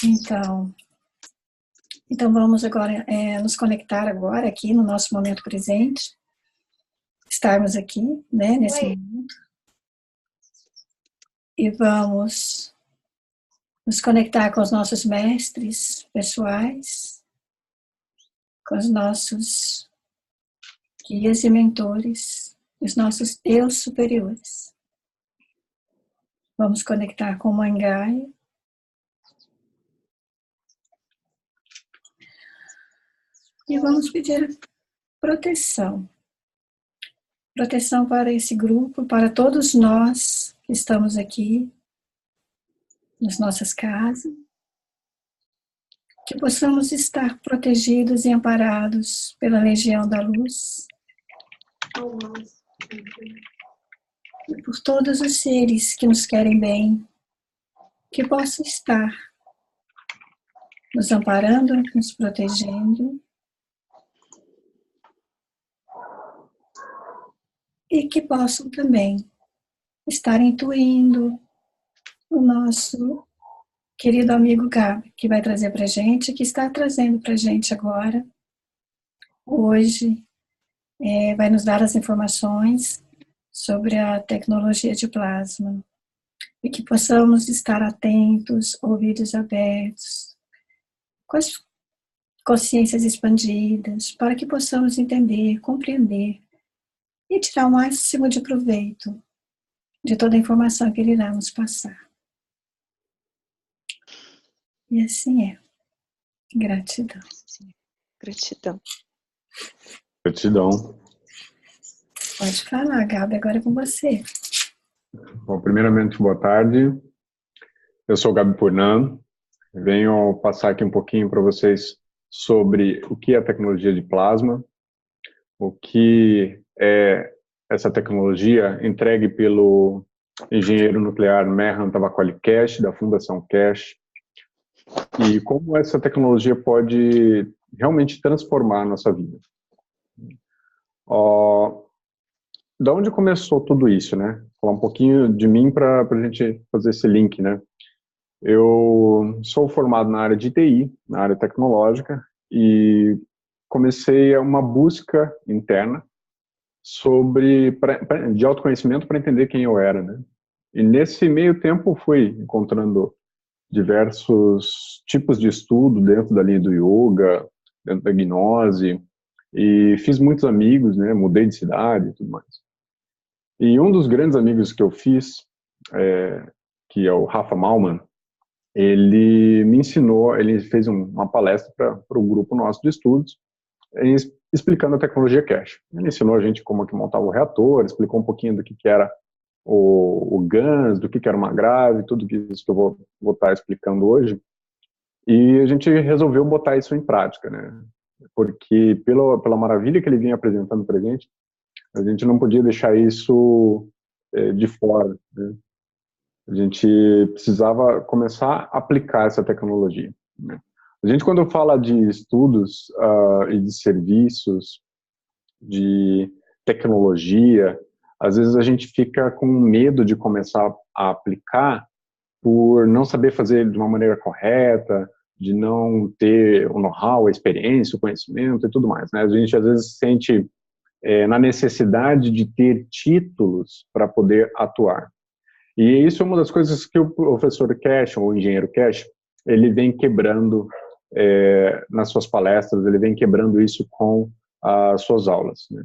Então, então vamos agora nos conectar agora aqui no nosso momento presente, estarmos aqui, né, nesse momento, e vamos nos conectar com os nossos mestres pessoais, com os nossos guias e mentores, os nossos eu superiores. Vamos conectar com Mãe Gaia. E vamos pedir proteção. Proteção para esse grupo, para todos nós que estamos aqui, nas nossas casas. Que possamos estar protegidos e amparados pela Legião da Luz. E por todos os seres que nos querem bem. Que possam estar nos amparando, nos protegendo. E que possam também estar intuindo o nosso querido amigo Gabi, que vai trazer para a gente, que está trazendo para a gente agora, hoje, vai nos dar as informações sobre a tecnologia de plasma. E que possamos estar atentos, ouvidos abertos, com as consciências expandidas, para que possamos entender, compreender, e tirar o máximo de proveito de toda a informação que ele irá nos passar. E assim é. Gratidão. Gratidão. Gratidão. Pode falar, Gabi, agora é com você. Bom, primeiramente, boa tarde. Eu sou o Gabi Purnan. Venho passar aqui um pouquinho para vocês sobre o que é a tecnologia de plasma, o que é essa tecnologia entregue pelo engenheiro nuclear Mehran Tavakoli-Keshe, da Fundação Keshe, e como essa tecnologia pode realmente transformar a nossa vida. Da onde começou tudo isso, né? Falar um pouquinho de mim para a gente fazer esse link, né? Eu sou formado na área de TI, na área tecnológica, e comecei uma busca interna de autoconhecimento para entender quem eu era, né? E nesse meio tempo fui encontrando diversos tipos de estudo dentro da linha do yoga, dentro da gnose, e fiz muitos amigos, né? Mudei de cidade e tudo mais. E um dos grandes amigos que eu fiz, que é o Rafa Malman, ele me ensinou, ele fez uma palestra para o grupo nosso de estudos, explicando a tecnologia Keshe. Ele ensinou a gente como que montava o reator, explicou um pouquinho do que era o GANS, do que era uma grave, tudo isso que eu vou estar explicando hoje. E a gente resolveu botar isso em prática, né? Porque pela maravilha que ele vinha apresentando para a gente não podia deixar isso de fora, né? A gente precisava começar a aplicar essa tecnologia, né? A gente, quando fala de estudos e de serviços, de tecnologia, às vezes a gente fica com medo de começar a aplicar por não saber fazer de uma maneira correta, de não ter o know-how, a experiência, o conhecimento e tudo mais, né? A gente às vezes sente na necessidade de ter títulos para poder atuar. E isso é uma das coisas que o professor Keshe, ou o engenheiro Keshe, ele vem quebrando nas suas palestras, ele vem quebrando isso com as suas aulas, né?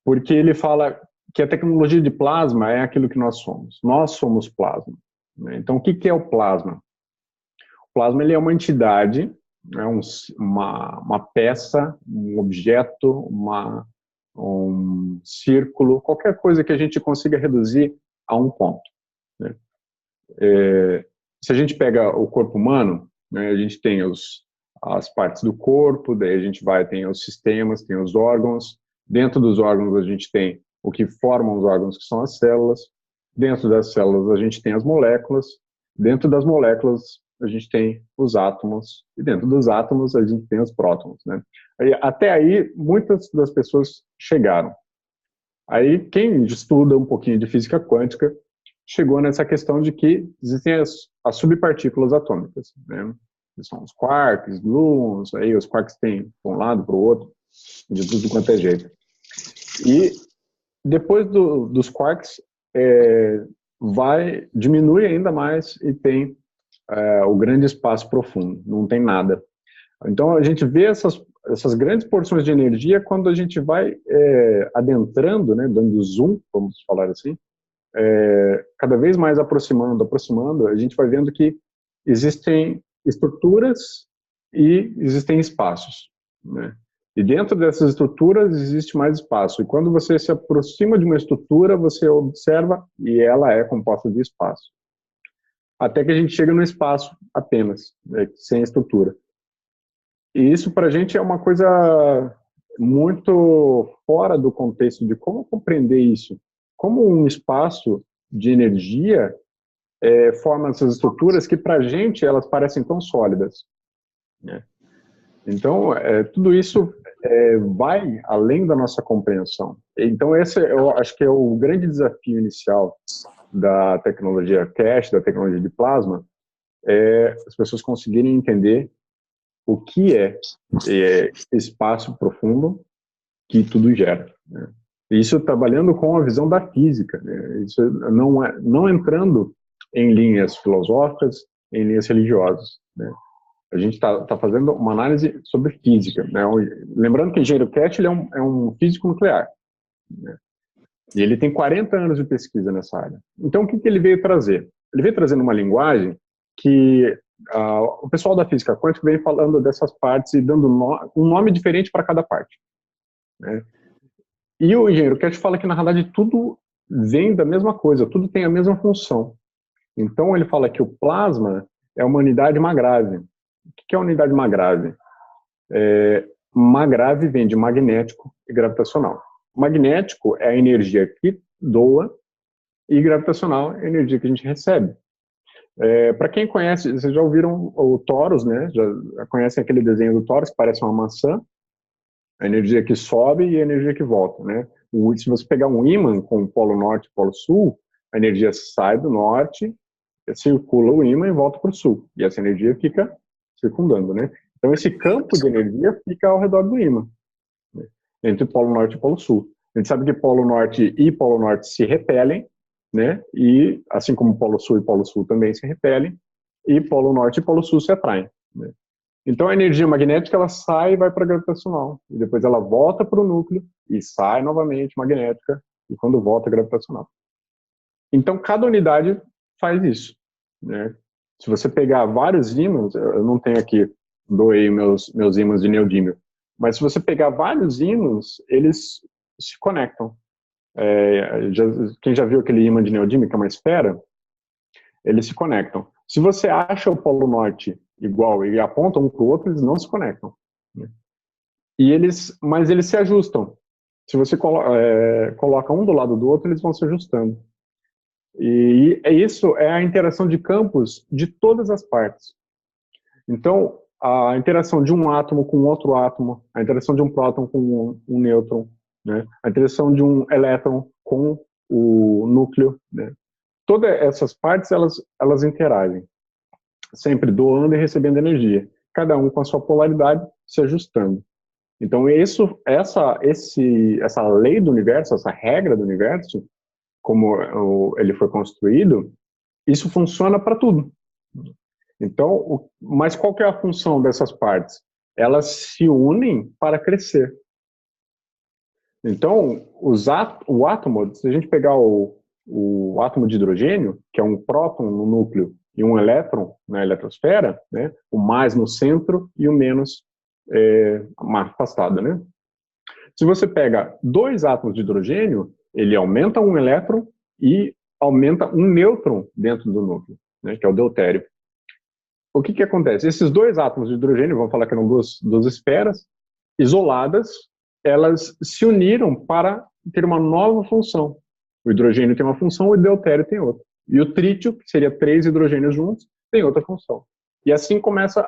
Porque ele fala que a tecnologia de plasma é aquilo que nós somos. Nós somos plasma, né? Então, o que é o plasma? O plasma, ele é uma entidade, é uma peça, um objeto, um círculo, qualquer coisa que a gente consiga reduzir a um ponto, né? Se a gente pega o corpo humano, né, a gente tem as partes do corpo, daí a gente tem os sistemas, tem os órgãos. Dentro dos órgãos a gente tem o que formam os órgãos, que são as células. Dentro das células a gente tem as moléculas. Dentro das moléculas a gente tem os átomos. E dentro dos átomos a gente tem os prótons, né? Até aí muitas das pessoas chegaram. Aí quem estuda um pouquinho de física quântica chegou nessa questão de que existem as subpartículas atômicas, né? que são os quarks, gluons, aí os quarks tem para um lado, para o outro, de tudo quanto é jeito. E depois dos quarks, diminui ainda mais e tem o grande espaço profundo, não tem nada. Então a gente vê essas grandes porções de energia quando a gente vai adentrando, né, dando zoom, vamos falar assim, cada vez mais aproximando, a gente vai vendo que existem estruturas e existem espaços, né? E dentro dessas estruturas existe mais espaço. E quando você se aproxima de uma estrutura, você observa e ela é composta de espaço. Até que a gente chega no espaço apenas, né, sem estrutura. E isso para a gente é uma coisa muito fora do contexto de como compreender isso. Como um espaço de energia forma essas estruturas que para a gente elas parecem tão sólidas, né? Então, tudo isso vai além da nossa compreensão. Então, esse eu acho que é o grande desafio inicial da tecnologia CASH, da tecnologia de plasma, as pessoas conseguirem entender o que é espaço profundo que tudo gera, né? Isso trabalhando com a visão da física, né? Isso não entrando em linhas filosóficas, em linhas religiosas, né? A gente está fazendo uma análise sobre física, né? Lembrando que o engenheiro Cash ele é um físico nuclear, né? E ele tem 40 anos de pesquisa nessa área. Então, o que ele veio trazer? Ele veio trazendo uma linguagem que o pessoal da física quântica veio falando dessas partes e dando um nome diferente para cada parte, né? E o engenheiro Cash fala que, na realidade, tudo vem da mesma coisa, tudo tem a mesma função. Então, ele fala que o plasma é uma unidade magrave. O que é a unidade magrave? Magrave vem de magnético e gravitacional. Magnético é a energia que doa e gravitacional é a energia que a gente recebe. Para quem conhece, vocês já ouviram o Torus, né? Já conhecem aquele desenho do Torus que parece uma maçã? A energia que sobe e a energia que volta, né? Se você pegar um ímã com o polo norte e polo sul, a energia sai do norte, circula o ímã e volta para o sul. E essa energia fica circundando, né? Então esse campo de energia fica ao redor do ímã, né? Entre o polo norte e o polo sul. A gente sabe que polo norte e polo norte se repelem, né? E assim como polo sul e polo sul também se repelem, e polo norte e polo sul se atraem, né? Então a energia magnética ela sai e vai para a gravitacional, e depois ela volta para o núcleo e sai novamente magnética, e quando volta gravitacional. Então cada unidade faz isso, né? Se você pegar vários ímãs, eu não tenho aqui, doei meus ímãs de neodímio, mas se você pegar vários ímãs, eles se conectam. Quem já viu aquele ímã de neodímio, que é uma esfera, eles se conectam. Se você acha o polo norte igual e aponta um para o outro, eles não se conectam, né? Mas eles se ajustam. Se você coloca um do lado do outro, eles vão se ajustando. E isso é a interação de campos de todas as partes. Então, a interação de um átomo com outro átomo, a interação de um próton com um nêutron, né? A interação de um elétron com o núcleo, né? Todas essas partes, elas interagem, sempre doando e recebendo energia, cada um com a sua polaridade se ajustando. Então, essa lei do universo, essa regra do universo, como ele foi construído, isso funciona para tudo. Então, mas qual que é a função dessas partes? Elas se unem para crescer. Então, o átomo, se a gente pegar o átomo de hidrogênio, que é um próton no núcleo e um elétron na eletrosfera, né, o mais no centro e o menos mais afastado, né? Se você pega dois átomos de hidrogênio, ele aumenta um elétron e aumenta um nêutron dentro do núcleo, né, que é o deutério. O que acontece? Esses dois átomos de hidrogênio, vamos falar que eram duas esferas, isoladas, elas se uniram para ter uma nova função. O hidrogênio tem uma função, o deutério tem outra. E o trítio, que seria 3 hidrogênios juntos, tem outra função. E assim começa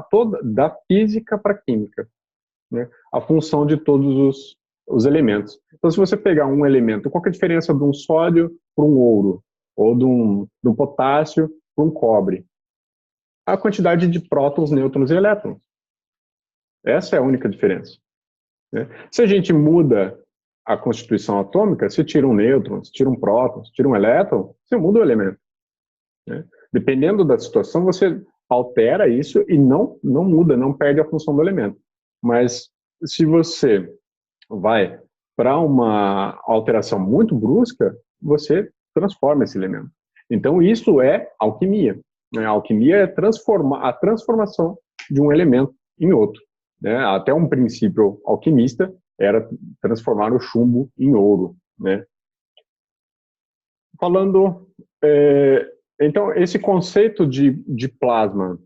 toda da física para a química, né? A função de todos os elementos. Então, se você pegar um elemento, qual que é a diferença de um sódio para um ouro? Ou de um potássio para um cobre? a quantidade de prótons, nêutrons e elétrons. Essa é a única diferença, né? Se a gente muda a constituição atômica, se tira um nêutron, se tira um próton, se tira um elétron, você muda o elemento, né? Dependendo da situação, você altera isso e não muda, não perde a função do elemento. Mas se você vai para uma alteração muito brusca, você transforma esse elemento. Então, isso é alquimia, né? A alquimia é a transformação de um elemento em outro, né? Até um princípio alquimista era transformar o chumbo em ouro, né? Falando, então, esse conceito de plasma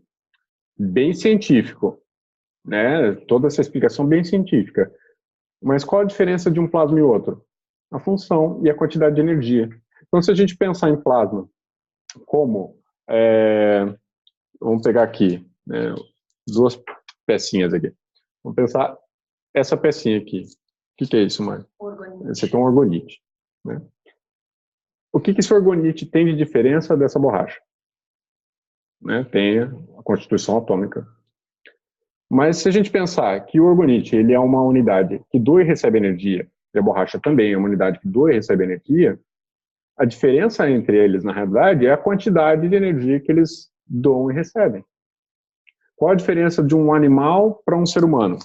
bem científico, né? Toda essa explicação bem científica. Mas qual a diferença de um plasma e outro? A função e a quantidade de energia. Então, se a gente pensar em plasma como, vamos pegar aqui, né, duas pecinhas aqui. Vamos pensar essa pecinha aqui. O que é isso, Mário? Esse aqui é um orgonite, né? O que esse orgonite tem de diferença dessa borracha? Né? Tem a constituição atômica. Mas se a gente pensar que o orgonite ele é uma unidade que doa e recebe energia, e a borracha também é uma unidade que doa e recebe energia, a diferença entre eles, na realidade, é a quantidade de energia que eles doam e recebem. Qual a diferença de um animal para um ser humano?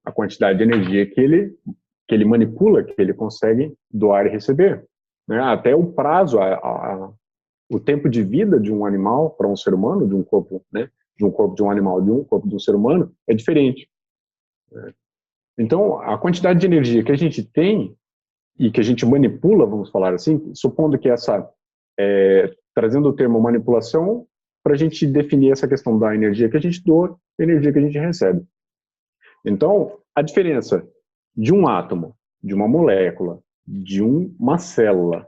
A quantidade de energia que ele manipula, que ele consegue doar e receber, né? Até o prazo, o tempo de vida de um animal para um ser humano, de um corpo, né? De um corpo de um animal, de um corpo de um ser humano, é diferente. Então, a quantidade de energia que a gente tem e que a gente manipula, vamos falar assim, supondo que trazendo o termo manipulação, para a gente definir essa questão da energia que a gente doa e energia que a gente recebe. Então, a diferença de um átomo, de uma molécula, de uma célula,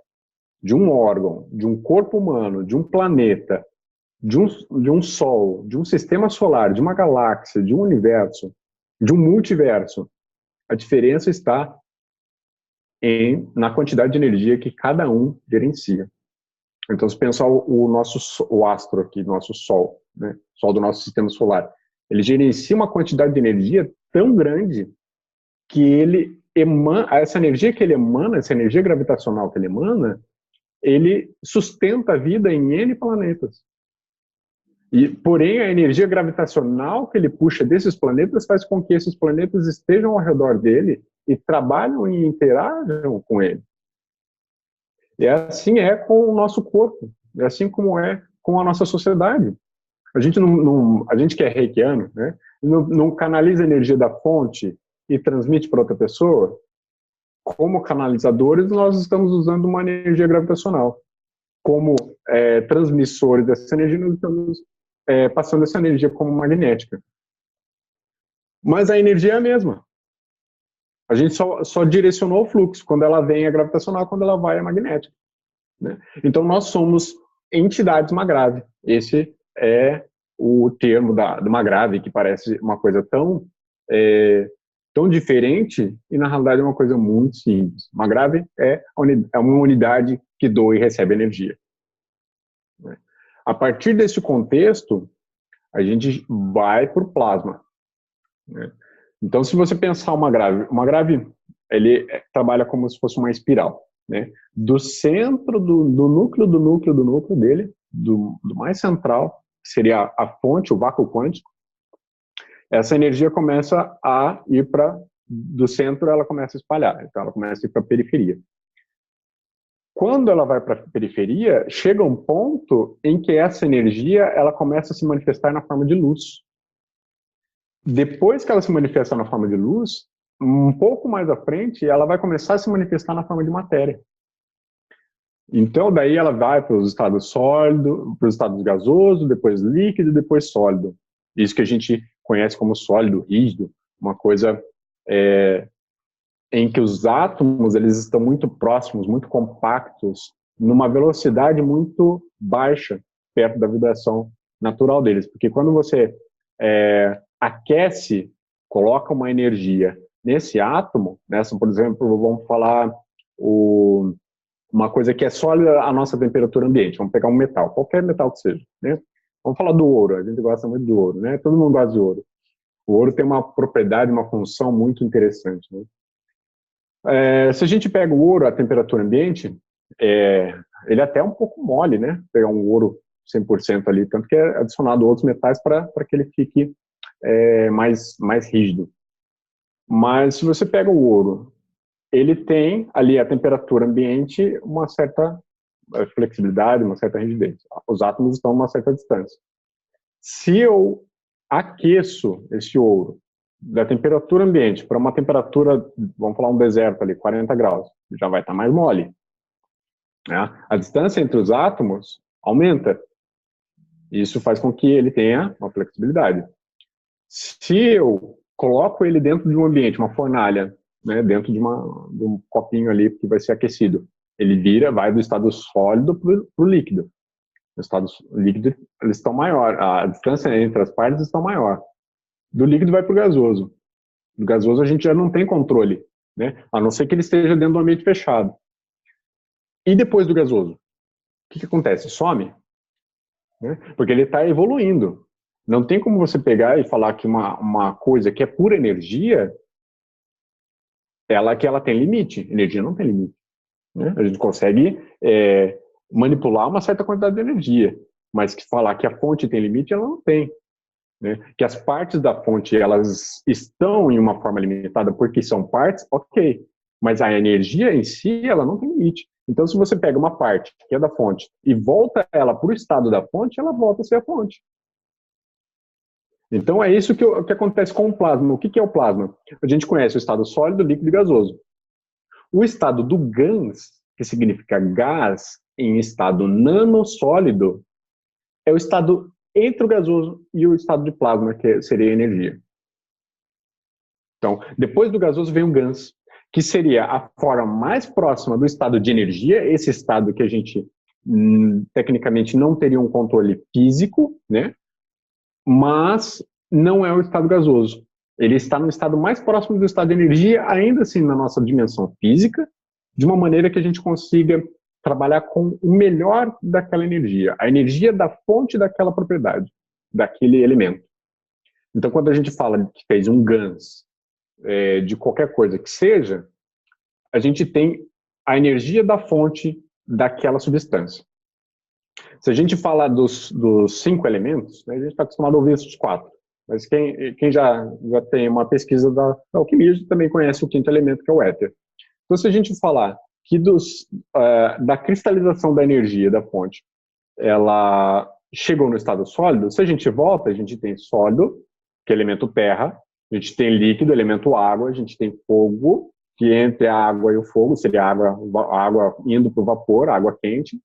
de um órgão, de um corpo humano, de um planeta, de um sol, de um sistema solar, de uma galáxia, de um universo, de um multiverso, a diferença está na quantidade de energia que cada um gerencia. Então, se pensar o astro aqui, nosso Sol, né, Sol do nosso sistema solar, ele gerencia uma quantidade de energia tão grande que ele essa energia que ele emana, essa energia gravitacional que ele emana, ele sustenta a vida em N planetas. Porém, a energia gravitacional que ele puxa desses planetas faz com que esses planetas estejam ao redor dele e trabalham e interajam com ele. E assim é com o nosso corpo, é assim como é com a nossa sociedade. A gente que é reikiano, né, não canaliza a energia da fonte e transmite para outra pessoa. Como canalizadores, nós estamos usando uma energia gravitacional. Como transmissores dessa energia, nós estamos passando essa energia como magnética. Mas a energia é a mesma. A gente só direcionou o fluxo. Quando ela vem é gravitacional, quando ela vai é magnética, né? Então nós somos entidades magrave. Esse é o termo de magrave, que parece uma coisa tão diferente e na realidade é uma coisa muito simples. Magrave é uma unidade que doa e recebe energia. A partir desse contexto, a gente vai para o plasma, né? Então, se você pensar uma grave, ele trabalha como se fosse uma espiral, né? Do centro, do núcleo dele, do mais central, que seria a fonte, o vácuo quântico, essa energia começa a ir do centro, ela começa a espalhar, então ela começa a ir para a periferia. Quando ela vai para a periferia, chega um ponto em que essa energia ela começa a se manifestar na forma de luz. Depois que ela se manifesta na forma de luz, um pouco mais à frente, ela vai começar a se manifestar na forma de matéria. Então, daí ela vai para os estados sólido, para os estados gasoso, depois líquido, depois sólido. Isso que a gente conhece como sólido rígido, uma coisa em que os átomos eles estão muito próximos, muito compactos, numa velocidade muito baixa, perto da vibração natural deles. Porque quando você aquece, coloca uma energia nesse átomo, nessa, por exemplo, vamos falar uma coisa que é sólida à nossa temperatura ambiente, vamos pegar um metal, qualquer metal que seja, né? Vamos falar do ouro, a gente gosta muito do ouro, né? Todo mundo gosta de ouro. O ouro tem uma propriedade, uma função muito interessante, né? Se a gente pega o ouro à temperatura ambiente, ele é até um pouco mole, né? Pegar um ouro 100% ali, tanto que é adicionado outros metais para que ele fique mais rígido. Mas se você pega o ouro, ele tem ali a temperatura ambiente uma certa flexibilidade, uma certa rigidez. Os átomos estão a uma certa distância. Se eu aqueço esse ouro da temperatura ambiente para uma temperatura, vamos falar um deserto ali, 40 graus, já vai estar mais mole. Né? A distância entre os átomos aumenta. Isso faz com que ele tenha uma flexibilidade. Se eu coloco ele dentro de um ambiente, uma fornalha, né, dentro de um copinho ali que vai ser aquecido, ele vai do estado sólido para o líquido. No estado líquido, eles estão maior, a distância entre as partes está maior. Do líquido vai para o gasoso. Do gasoso a gente já não tem controle, né, a não ser que ele esteja dentro do ambiente fechado. E depois do gasoso? O que acontece? Some. Né? Porque ele está evoluindo. Não tem como você pegar e falar que uma coisa que é pura energia, que ela tem limite. Energia não tem limite. Né? A gente consegue manipular uma certa quantidade de energia, mas que falar que a fonte tem limite, ela não tem. Né? Que as partes da fonte elas estão em uma forma limitada porque são partes, ok. Mas a energia em si, ela não tem limite. Então, se você pega uma parte que é da fonte e volta ela para o estado da fonte, ela volta a ser a fonte. Então, é isso que acontece com o plasma. O que é o plasma? A gente conhece o estado sólido, líquido e gasoso. O estado do GANS, que significa gás em estado nanossólido, é o estado entre o gasoso e o estado de plasma, que seria a energia. Então, depois do gasoso vem o GANS, que seria a forma mais próxima do estado de energia, esse estado que a gente, tecnicamente, não teria um controle físico, né? Mas não é o estado gasoso. Ele está no estado mais próximo do estado de energia, ainda assim na nossa dimensão física, de uma maneira que a gente consiga trabalhar com o melhor daquela energia, a energia da fonte daquela propriedade, daquele elemento. Então, quando a gente fala que fez um GANS de qualquer coisa que seja, a gente tem a energia da fonte daquela substância. Se a gente falar dos 5 elementos, né, a gente está acostumado a ouvir esses 4. Mas quem já tem uma pesquisa da alquimia também conhece o 5º elemento, que é o éter. Então, se a gente falar que da cristalização da energia da fonte, ela chegou no estado sólido, se a gente volta, a gente tem sólido, que é elemento terra, a gente tem líquido, elemento água, a gente tem fogo, que entre a água e o fogo seria a água indo para o vapor, a água quente.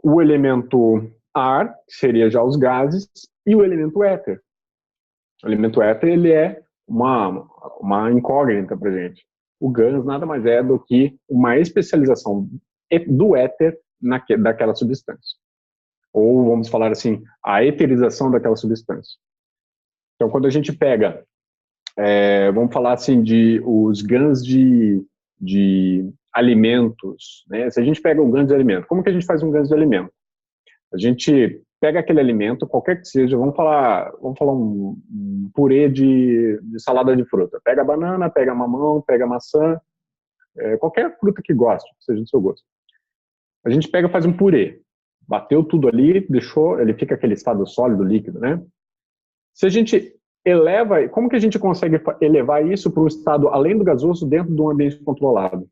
O elemento ar, que seria já os gases, e o elemento éter. O elemento éter, ele é uma incógnita para a gente. O GANS nada mais é do que uma especialização do éter daquela substância. Ou, vamos falar assim, a eterização daquela substância. Então, quando a gente pega, vamos falar assim, os GANs de alimentos, né? Se a gente pega o GANs de alimento, como que a gente faz um GANs de alimento? A gente pega aquele alimento, qualquer que seja, vamos falar um purê de salada de fruta. Pega a banana, pega a mamão, pega a maçã, qualquer fruta que goste, seja do seu gosto. A gente pega e faz um purê. Bateu tudo ali, deixou, ele fica aquele estado sólido, líquido, né? Se a gente eleva, como que a gente consegue elevar isso para um estado além do gasoso dentro de um ambiente controlado?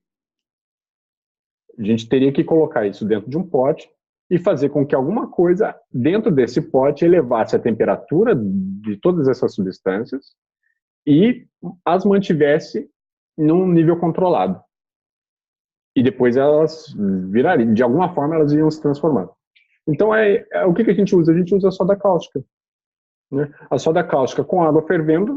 A gente teria que colocar isso dentro de um pote e fazer com que alguma coisa dentro desse pote elevasse a temperatura de todas essas substâncias e as mantivesse num nível controlado. E depois elas virariam, de alguma forma elas iriam se transformando. Então, o que a gente usa? A gente usa a soda cáustica. Né? A soda cáustica com água fervendo,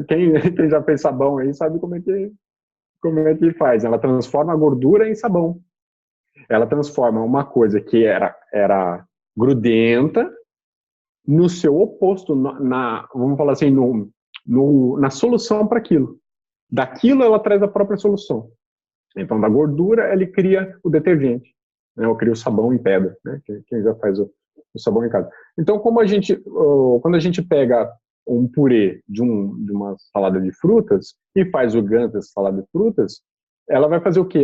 quem já fez sabão aí sabe como é que faz. Ela transforma a gordura em sabão. Ela transforma uma coisa que era grudenta no seu oposto, vamos falar assim, na solução para aquilo. Daquilo ela traz a própria solução. Então, da gordura, ele cria o detergente, né? Ou cria o sabão em pedra, né? Quem já faz o sabão em casa. Então, quando a gente pega um purê de uma salada de frutas e faz o GANS dessa salada de frutas, ela vai fazer o quê?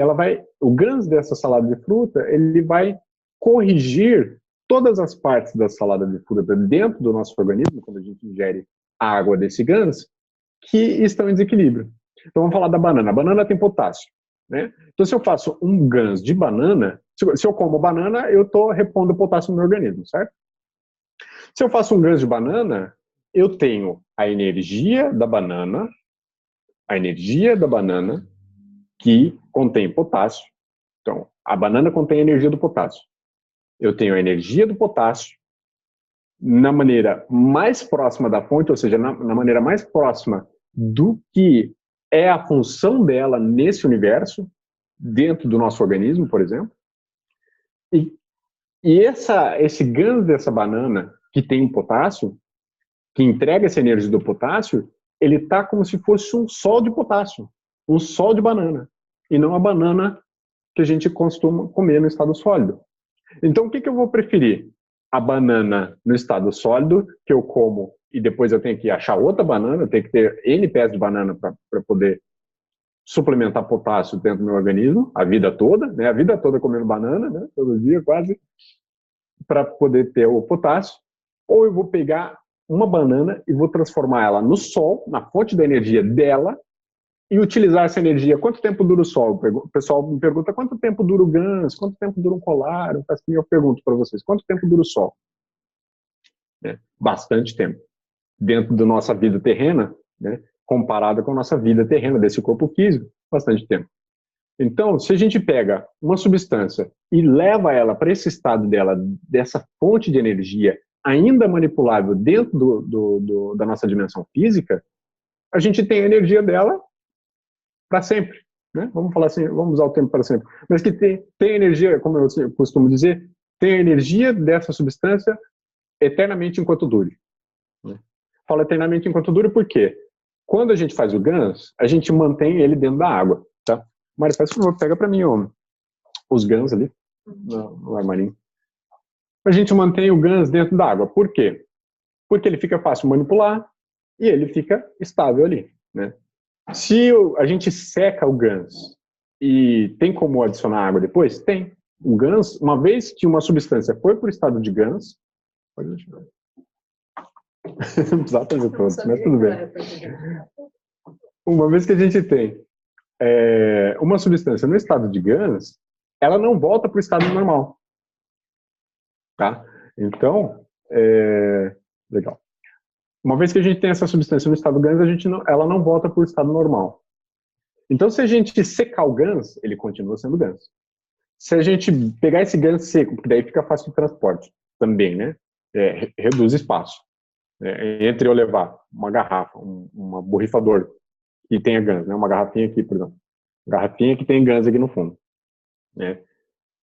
O GANS dessa salada de fruta, ele vai corrigir todas as partes da salada de fruta dentro do nosso organismo, quando a gente ingere a água desse GANS, que estão em desequilíbrio. Então vamos falar da banana. A banana tem potássio, né? Então se eu faço um GANS de banana, se eu como banana, eu estou repondo potássio no meu organismo, certo? Se eu faço um GANS de banana, eu tenho a energia da banana que contém potássio. Então, a banana contém a energia do potássio. Eu tenho a energia do potássio na maneira mais próxima da fonte, ou seja, na maneira mais próxima do que é a função dela nesse universo, dentro do nosso organismo, por exemplo. E esse GANS dessa banana, que tem o potássio, que entrega essa energia do potássio, ele está como se fosse um sol de potássio, um sol de banana, e não a banana que a gente costuma comer no estado sólido. Então, o que eu vou preferir? A banana no estado sólido, que eu como, e depois eu tenho que achar outra banana, eu tenho que ter N pés de banana para poder suplementar potássio dentro do meu organismo, a vida toda, né? A vida toda comendo banana, né? Todo dia quase, para poder ter o potássio. Ou eu vou pegar uma banana e vou transformar ela no sol, na fonte da energia dela, e utilizar essa energia. Quanto tempo dura o sol? O pessoal me pergunta quanto tempo dura o GANS, quanto tempo dura um colar. Eu pergunto para vocês, quanto tempo dura o sol? Bastante tempo. Dentro da nossa vida terrena, né, comparada com a nossa vida terrena, desse corpo físico, bastante tempo. Então, se a gente pega uma substância e leva ela para esse estado dela, dessa fonte de energia ainda manipulável dentro da nossa dimensão física, a gente tem a energia dela para sempre, né? Vamos falar assim, vamos usar o tempo para sempre. Mas que tem energia, como eu costumo dizer, tem a energia dessa substância eternamente enquanto dure. Falo eternamente enquanto dure porque quando a gente faz o GANS, a gente mantém ele dentro da água, tá? Mário, faz favor, pega para mim os GANS ali no armarinho. A gente mantém o GANS dentro da água. Por quê? Porque ele fica fácil de manipular e ele fica estável ali, né? Se a gente seca o GANS e tem como adicionar água depois? Tem. O GANS, uma vez que uma substância foi para o estado de GANS, pode deixar. Não precisava fazer todos, mas tudo bem. Uma vez que a gente tem uma substância no estado de GANS, ela não volta para o estado normal. Tá? Então, legal. Uma vez que a gente tem essa substância no estado GANS, ela não volta para o estado normal. Então, se a gente secar o GANS, ele continua sendo GANS. Se a gente pegar esse GANS seco, porque daí fica fácil de transporte também, né? Reduz espaço. Entre eu levar uma garrafa, um borrifador que tenha GANS, né? Uma garrafinha aqui, por exemplo. Garrafinha que tem GANS aqui no fundo. Né?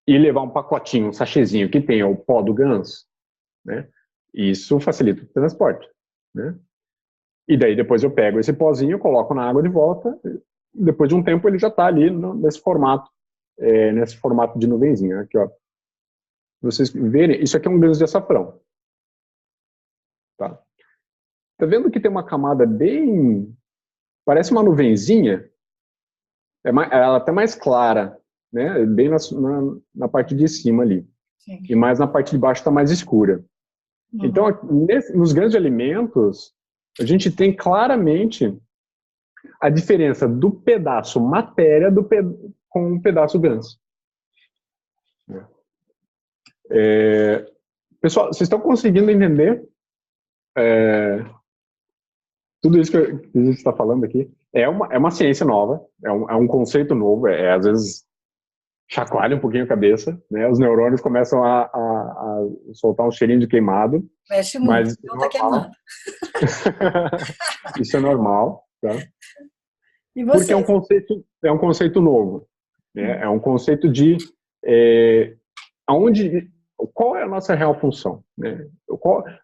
E levar um pacotinho, um sachêzinho que tenha o pó do GANS, né? Isso facilita o transporte. Né? E daí depois eu pego esse pozinho, coloco na água de volta, depois de um tempo ele já está ali nesse formato de nuvenzinha. Aqui, ó. Vocês verem, isso aqui é um GANS de açafrão. Tá? Tá vendo que tem uma camada bem... Parece uma nuvenzinha? Ela até mais clara, né? Bem na parte de cima ali. Sim. E mais na parte de baixo está mais escura. Uhum. Então, nos GANS de alimentos, a gente tem claramente a diferença do pedaço matéria com o pedaço GANS. Pessoal, vocês estão conseguindo entender tudo isso que a gente está falando aqui? É uma ciência nova, é um conceito novo, às vezes chacoalha um pouquinho a cabeça, né? Os neurônios começam a soltar um cheirinho de queimado. Mexe muito, mas não está queimando. Isso é normal, tá? E você? Porque é um conceito novo, né? É um conceito de qual é a nossa real função, né?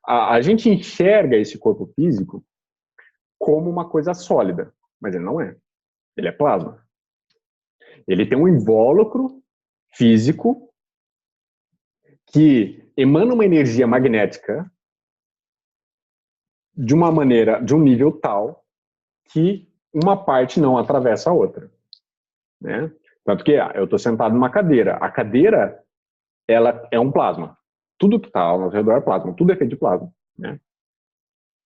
A gente enxerga esse corpo físico como uma coisa sólida, mas ele não é. Ele é plasma. Ele tem um invólucro físico que emana uma energia magnética de uma maneira, de um nível tal que uma parte não atravessa a outra, né? Tanto que eu estou sentado numa cadeira. A cadeira, ela é um plasma. Tudo que está ao nosso redor é plasma. Tudo é feito de plasma, né?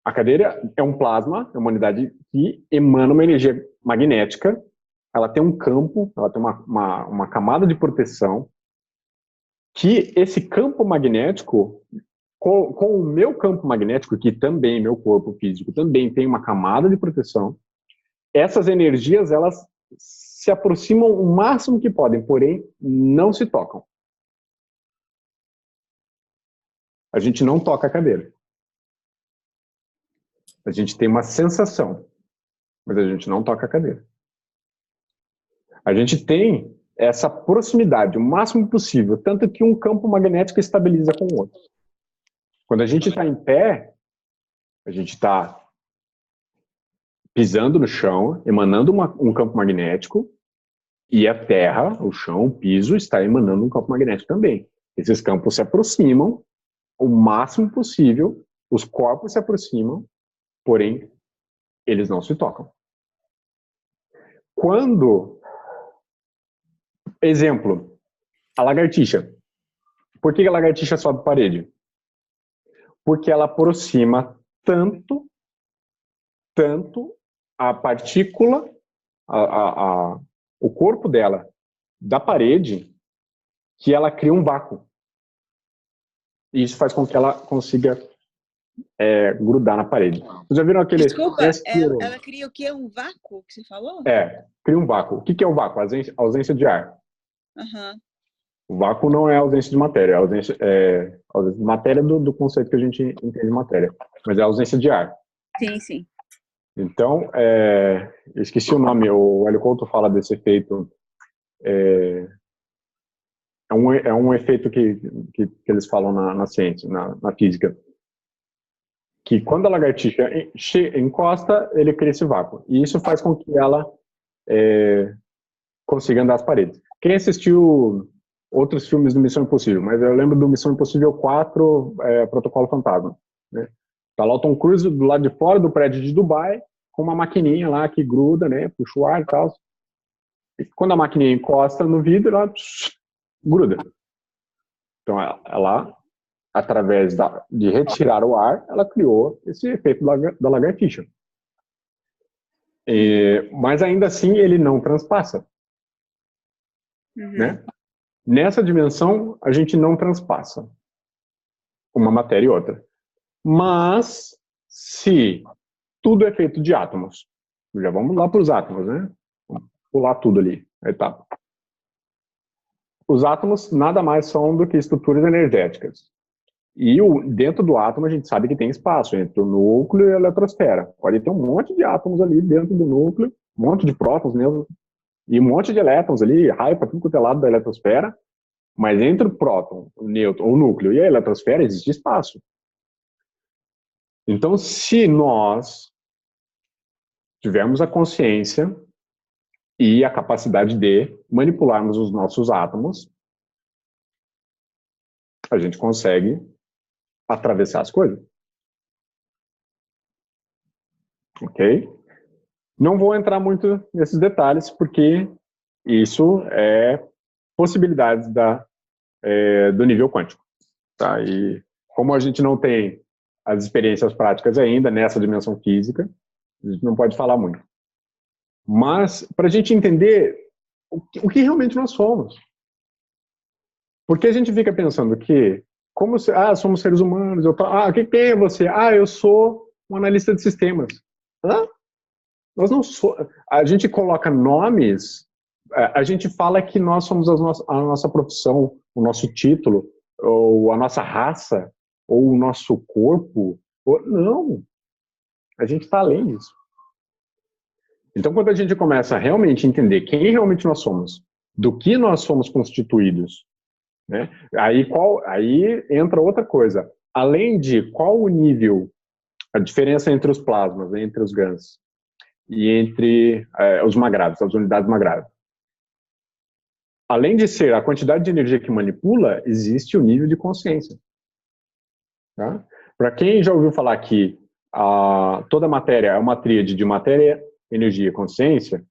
A cadeira é um plasma, é uma unidade que emana uma energia magnética. Ela tem um campo, ela tem uma camada de proteção, que esse campo magnético, com o meu campo magnético, que também, meu corpo físico, também tem uma camada de proteção, essas energias, elas se aproximam o máximo que podem, porém, não se tocam. A gente não toca a cadeira. A gente tem uma sensação, mas a gente não toca a cadeira. A gente tem essa proximidade o máximo possível, tanto que um campo magnético estabiliza com o outro. Quando a gente está em pé, a gente está pisando no chão, emanando um campo magnético, e a terra, o chão, o piso, está emanando um campo magnético também. Esses campos se aproximam o máximo possível, os corpos se aproximam, porém, eles não se tocam. Quando, exemplo, a lagartixa. Por que a lagartixa sobe parede? Porque ela aproxima tanto a partícula, o corpo dela da parede, que ela cria um vácuo. E isso faz com que ela consiga grudar na parede. Vocês já viram aquele... Desculpa, ela cria o quê? Um vácuo que você falou? Cria um vácuo. O que é o vácuo? A ausência de ar. Uhum. O vácuo não é a ausência de matéria. A ausência de matéria do conceito que a gente entende de matéria. Mas é a ausência de ar. Sim, sim. Então, eu esqueci o nome, o Hélio Couto fala desse efeito. É um efeito que eles falam na ciência, na física. Que quando a lagartixa encosta, ele cria esse vácuo. E isso faz com que ela consiga andar as paredes. Quem assistiu outros filmes do Missão Impossível, mas eu lembro do Missão Impossível 4, Protocolo Fantasma, né? Tá lá o Tom Cruise do lado de fora do prédio de Dubai, com uma maquininha lá que gruda, né? Puxa o ar e tal. E quando a maquininha encosta no vidro, ela gruda. Então, ela através de retirar o ar, ela criou esse efeito da lagartixa. Mas ainda assim, ele não transpassa. Uhum. Né? Nessa dimensão, a gente não transpassa uma matéria e outra. Mas, se tudo é feito de átomos, já vamos lá para os átomos, né? Vamos pular tudo ali, a etapa. Os átomos nada mais são do que estruturas energéticas. E dentro do átomo a gente sabe que tem espaço entre o núcleo e a eletrosfera. Pode ter um monte de átomos ali dentro do núcleo, um monte de prótons, nele, e um monte de elétrons ali, raio para tudo quanto é lado da eletrosfera, mas entre o próton, o nêutron, o núcleo e a eletrosfera existe espaço. Então, se nós tivermos a consciência e a capacidade de manipularmos os nossos átomos, a gente consegue atravessar as coisas. Ok? Não vou entrar muito nesses detalhes, porque isso é possibilidades do nível quântico. Tá? E como a gente não tem as experiências práticas ainda nessa dimensão física, a gente não pode falar muito. Mas, para a gente entender o que realmente nós somos. Porque a gente fica pensando que, somos seres humanos, quem é você? Eu sou um analista de sistemas. Nós não a gente coloca nomes, a gente fala que nós somos a nossa profissão, o nosso título, ou a nossa raça, ou o nosso corpo. Não, a gente está além disso. Então, quando a gente começa a realmente entender quem realmente nós somos, do que nós somos constituídos, né? Aí entra outra coisa. Além de qual o nível, a diferença entre os plasmas, entre os GANs, e entre os magravos, as unidades magravas. além de ser a quantidade de energia que manipula, existe o nível de consciência. Tá? Para quem já ouviu falar que toda matéria é uma tríade de matéria, energia e consciência,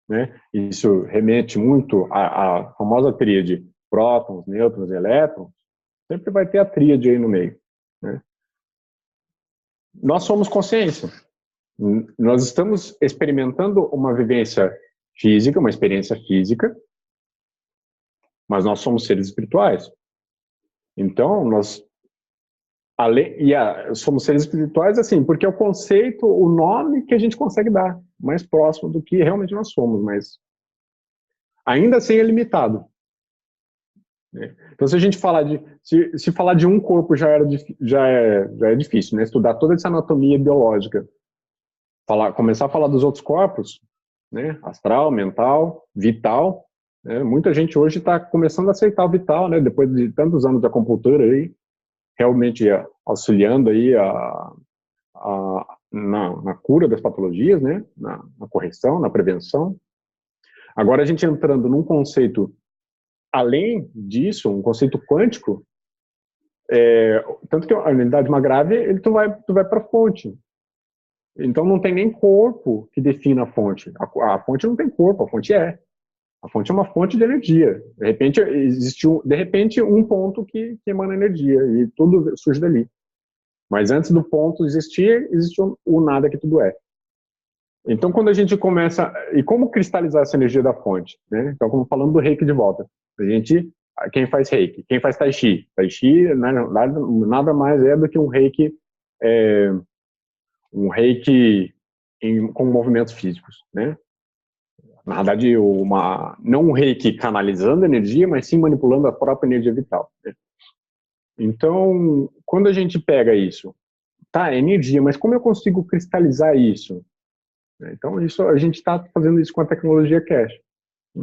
né? Isso remete muito à famosa tríade prótons, nêutrons e elétrons, sempre vai ter a tríade aí no meio. Né? Nós somos consciência. Nós estamos experimentando uma vivência física, uma experiência física, mas nós somos seres espirituais. Então, somos seres espirituais, assim, porque é o conceito, o nome que a gente consegue dar, mais próximo do que realmente nós somos, mas ainda assim é limitado. Então, se a gente falar se falar de um corpo já é difícil, né? Estudar toda essa anatomia biológica, começar a falar dos outros corpos, né? Astral, mental, vital, né? Muita gente hoje está começando a aceitar o vital, né? Depois de tantos anos da acupuntura aí, realmente auxiliando aí na cura das patologias, né? Na correção, na prevenção. Agora a gente entrando num conceito além disso, um conceito quântico, tanto que a unidade de uma grave, tu vai para a fonte. Então não tem nem corpo que defina a fonte. A fonte não tem corpo, a fonte é. A fonte é uma fonte de energia. De repente existe um ponto que emana energia e tudo surge dali. Mas antes do ponto existir, existe o nada que tudo é. Então quando a gente começa... E como cristalizar essa energia da fonte? Né? Então, como falando do reiki de volta. Quem faz reiki? Quem faz tai chi? Tai chi nada mais é do que um reiki com movimentos físicos, né? Na verdade, não um reiki canalizando energia, mas sim manipulando a própria energia vital. Né? Então, quando a gente pega isso, é energia, mas como eu consigo cristalizar isso? Então, a gente está fazendo isso com a tecnologia Cash,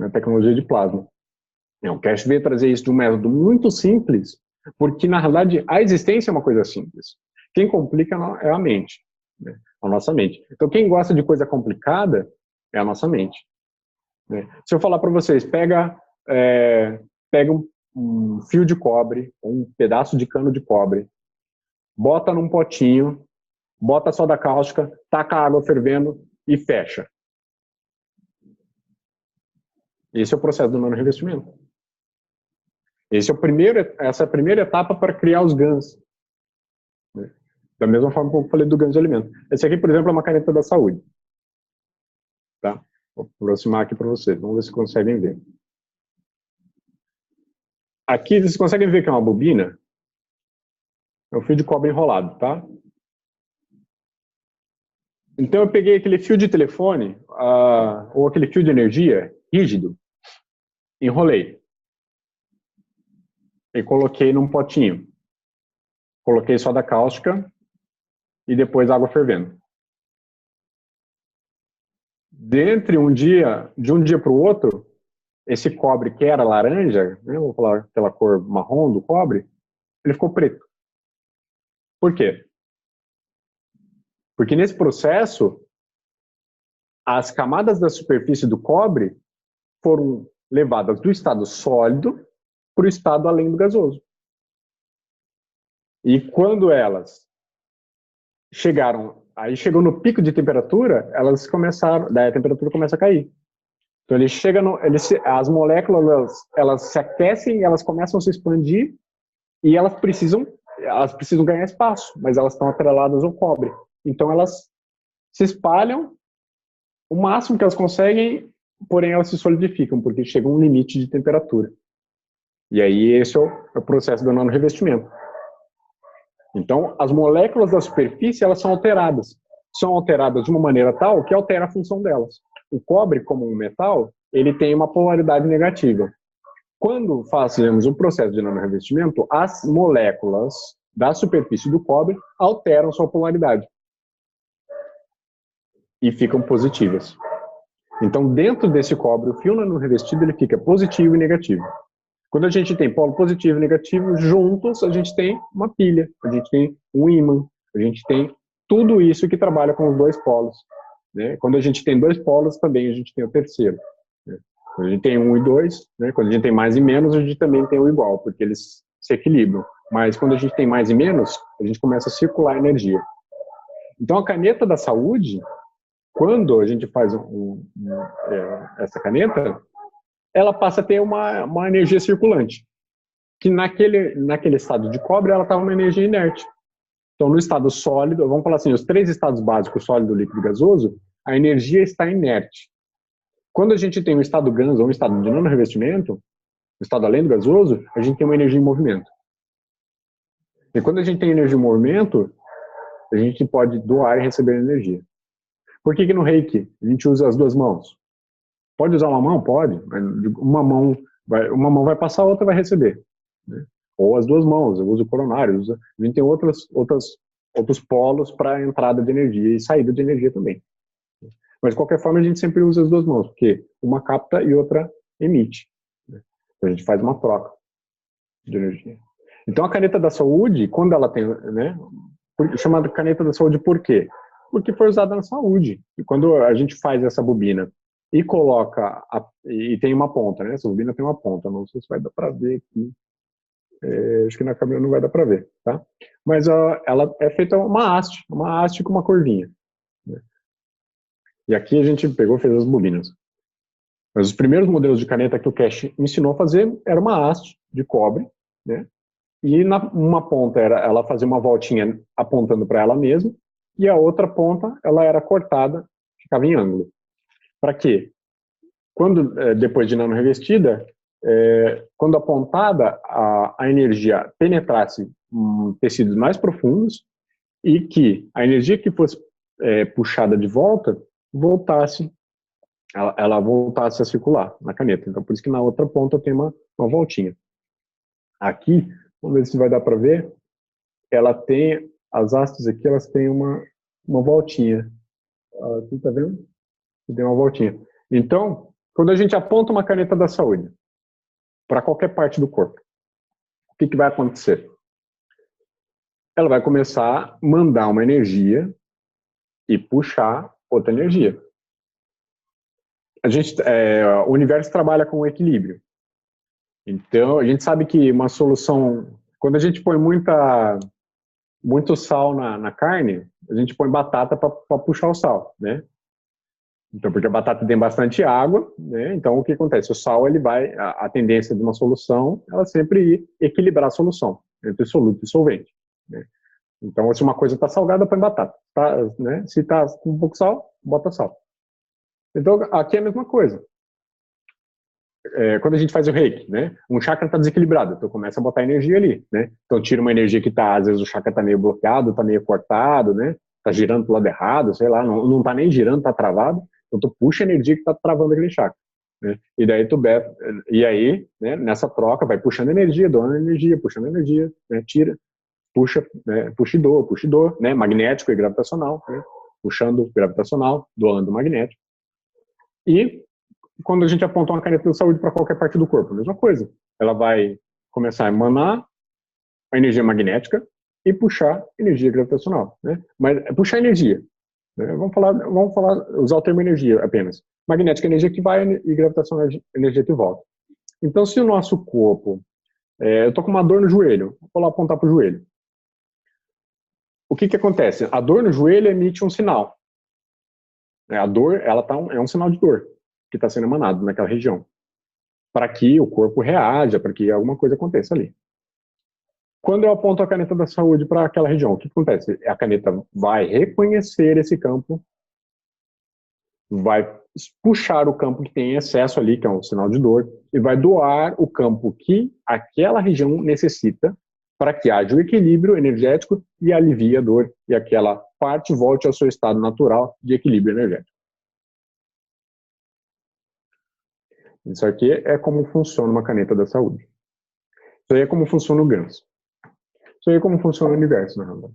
a tecnologia de plasma. O Cash veio trazer isso de um método muito simples, porque, na realidade, a existência é uma coisa simples. Quem complica é a mente, né? A nossa mente. Então, quem gosta de coisa complicada é a nossa mente. Né? Se eu falar para vocês, pega um fio de cobre, um pedaço de cano de cobre, bota num potinho, bota soda cáustica, taca a água fervendo e fecha. Esse é o processo do nano-revestimento. Essa é a primeira etapa para criar os GANs. Né? Da mesma forma que eu falei do GAN de alimento. Esse aqui, por exemplo, é uma caneta da saúde. Tá? Vou aproximar aqui para vocês. Vamos ver se conseguem ver. Aqui, vocês conseguem ver que é uma bobina? É um fio de cobre enrolado, tá? Então, eu peguei aquele fio de telefone, ou aquele fio de energia rígido, enrolei. E coloquei num potinho. Coloquei soda cáustica e depois água fervendo. De um dia para o outro, esse cobre que era laranja, né, vou falar aquela cor marrom do cobre, ele ficou preto. Por quê? Porque nesse processo, as camadas da superfície do cobre foram levadas do estado sólido para o estado além do gasoso. E quando elas chegou no pico de temperatura, daí a temperatura começa a cair. Então as moléculas elas se aquecem, elas começam a se expandir e elas precisam ganhar espaço, mas elas estão atreladas ao cobre. Então elas se espalham o máximo que elas conseguem, porém elas se solidificam, porque chega um limite de temperatura. E aí esse é o processo do nano-revestimento. Então, as moléculas da superfície, elas são alteradas. São alteradas de uma maneira tal que altera a função delas. O cobre, como um metal, ele tem uma polaridade negativa. Quando fazemos o processo de nano-revestimento, as moléculas da superfície do cobre alteram sua polaridade. E ficam positivas. Então, dentro desse cobre, o fio nano-revestido, ele fica positivo e negativo. Quando a gente tem polo positivo e negativo, juntos a gente tem uma pilha, a gente tem um ímã, a gente tem tudo isso que trabalha com os dois polos. Né? Quando a gente tem dois polos, também a gente tem o terceiro. Né? Quando a gente tem 1 e 2, né? Quando a gente tem mais e menos, a gente também tem o igual, porque eles se equilibram. Mas quando a gente tem mais e menos, a gente começa a circular energia. Então a caneta da saúde, quando a gente faz essa caneta, ela passa a ter uma energia circulante, que naquele estado de cobre ela estava uma energia inerte. Então no estado sólido, vamos falar assim, os 3 estados básicos, sólido, líquido e gasoso, a energia está inerte. Quando a gente tem um estado GANS ou um estado de nano-revestimento, um estado além do gasoso, a gente tem uma energia em movimento. E quando a gente tem energia em movimento, a gente pode doar e receber energia. Por que no Reiki a gente usa as 2 mãos? Pode usar uma mão? Pode. Mas uma mão vai passar, a outra vai receber. Né? Ou as 2 mãos, eu uso o coronário. A gente tem outros polos para entrada de energia e saída de energia também. Mas de qualquer forma a gente sempre usa as 2 mãos, porque uma capta e outra emite. Né? Então a gente faz uma troca de energia. Então a caneta da saúde, quando ela tem, né, chamada caneta da saúde por quê? Porque foi usada na saúde. E quando a gente faz essa bobina e coloca, e tem uma ponta, né? Essa bobina tem uma ponta, não sei se vai dar para ver aqui. Acho que na câmera não vai dar para ver, tá? Mas ela é feita uma haste com uma curvinha. Né? E aqui a gente pegou e fez as bobinas. Mas os primeiros modelos de caneta que o Cash ensinou a fazer era uma haste de cobre, né? E uma ponta ela fazia uma voltinha apontando para ela mesma, e a outra ponta ela era cortada, ficava em ângulo. Para quê? Quando, depois de nano revestida, quando apontada, a energia penetrasse tecidos mais profundos e que a energia que fosse puxada de volta, ela voltasse a circular na caneta. Então, por isso que na outra ponta tem uma voltinha. Aqui, vamos ver se vai dar para ver, ela tem, as hastes aqui, elas têm uma voltinha. Aqui, tá vendo? Tem uma voltinha. Então, quando a gente aponta uma caneta da saúde para qualquer parte do corpo, o que vai acontecer? Ela vai começar a mandar uma energia e puxar outra energia. O universo trabalha com equilíbrio. Então, a gente sabe que uma solução... Quando a gente põe muito sal na carne, a gente põe batata para puxar o sal, né? Então, porque a batata tem bastante água, né? Então, o que acontece? O sal, a tendência de uma solução, ela sempre ir equilibrar a solução entre soluto e solvente, né? Então, se uma coisa está salgada, põe batata. Tá, né? Se está com um pouco de sal, bota sal. Então, aqui é a mesma coisa. Quando a gente faz o reiki, né? Um chakra está desequilibrado, então começa a botar energia ali, né? Então tira uma energia que às vezes o chakra está meio bloqueado, está meio cortado, né? Está girando para o lado errado, sei lá, não está nem girando, está travado. Então tu puxa a energia que está travando aquele chakra, né? E daí né, nessa troca vai puxando energia, doando energia, puxando energia, né? Tira, puxa, né? Puxa e doa, né? Magnético e gravitacional, né? Puxando gravitacional, doando magnético. E quando a gente aponta uma caneta de saúde para qualquer parte do corpo, a mesma coisa. Ela vai começar a emanar a energia magnética e puxar energia gravitacional, né? Mas puxar energia, né? Vamos falar, usar o termo energia apenas. Magnética é energia que vai e gravitacional é energia que volta. Então, se o nosso corpo, eu tô com uma dor no joelho, vou lá apontar para o joelho. O que acontece? A dor no joelho emite um sinal. A dor, é um sinal de dor que está sendo emanado naquela região, para que o corpo reaja, para que alguma coisa aconteça ali. Quando eu aponto a caneta da saúde para aquela região, o que acontece? A caneta vai reconhecer esse campo, vai puxar o campo que tem excesso ali, que é um sinal de dor, e vai doar o campo que aquela região necessita para que haja o equilíbrio energético e alivie a dor, e aquela parte volte ao seu estado natural de equilíbrio energético. Isso aqui é como funciona uma caneta da saúde. Isso aí é como funciona o GANS. Isso aí é como funciona o universo, na realidade.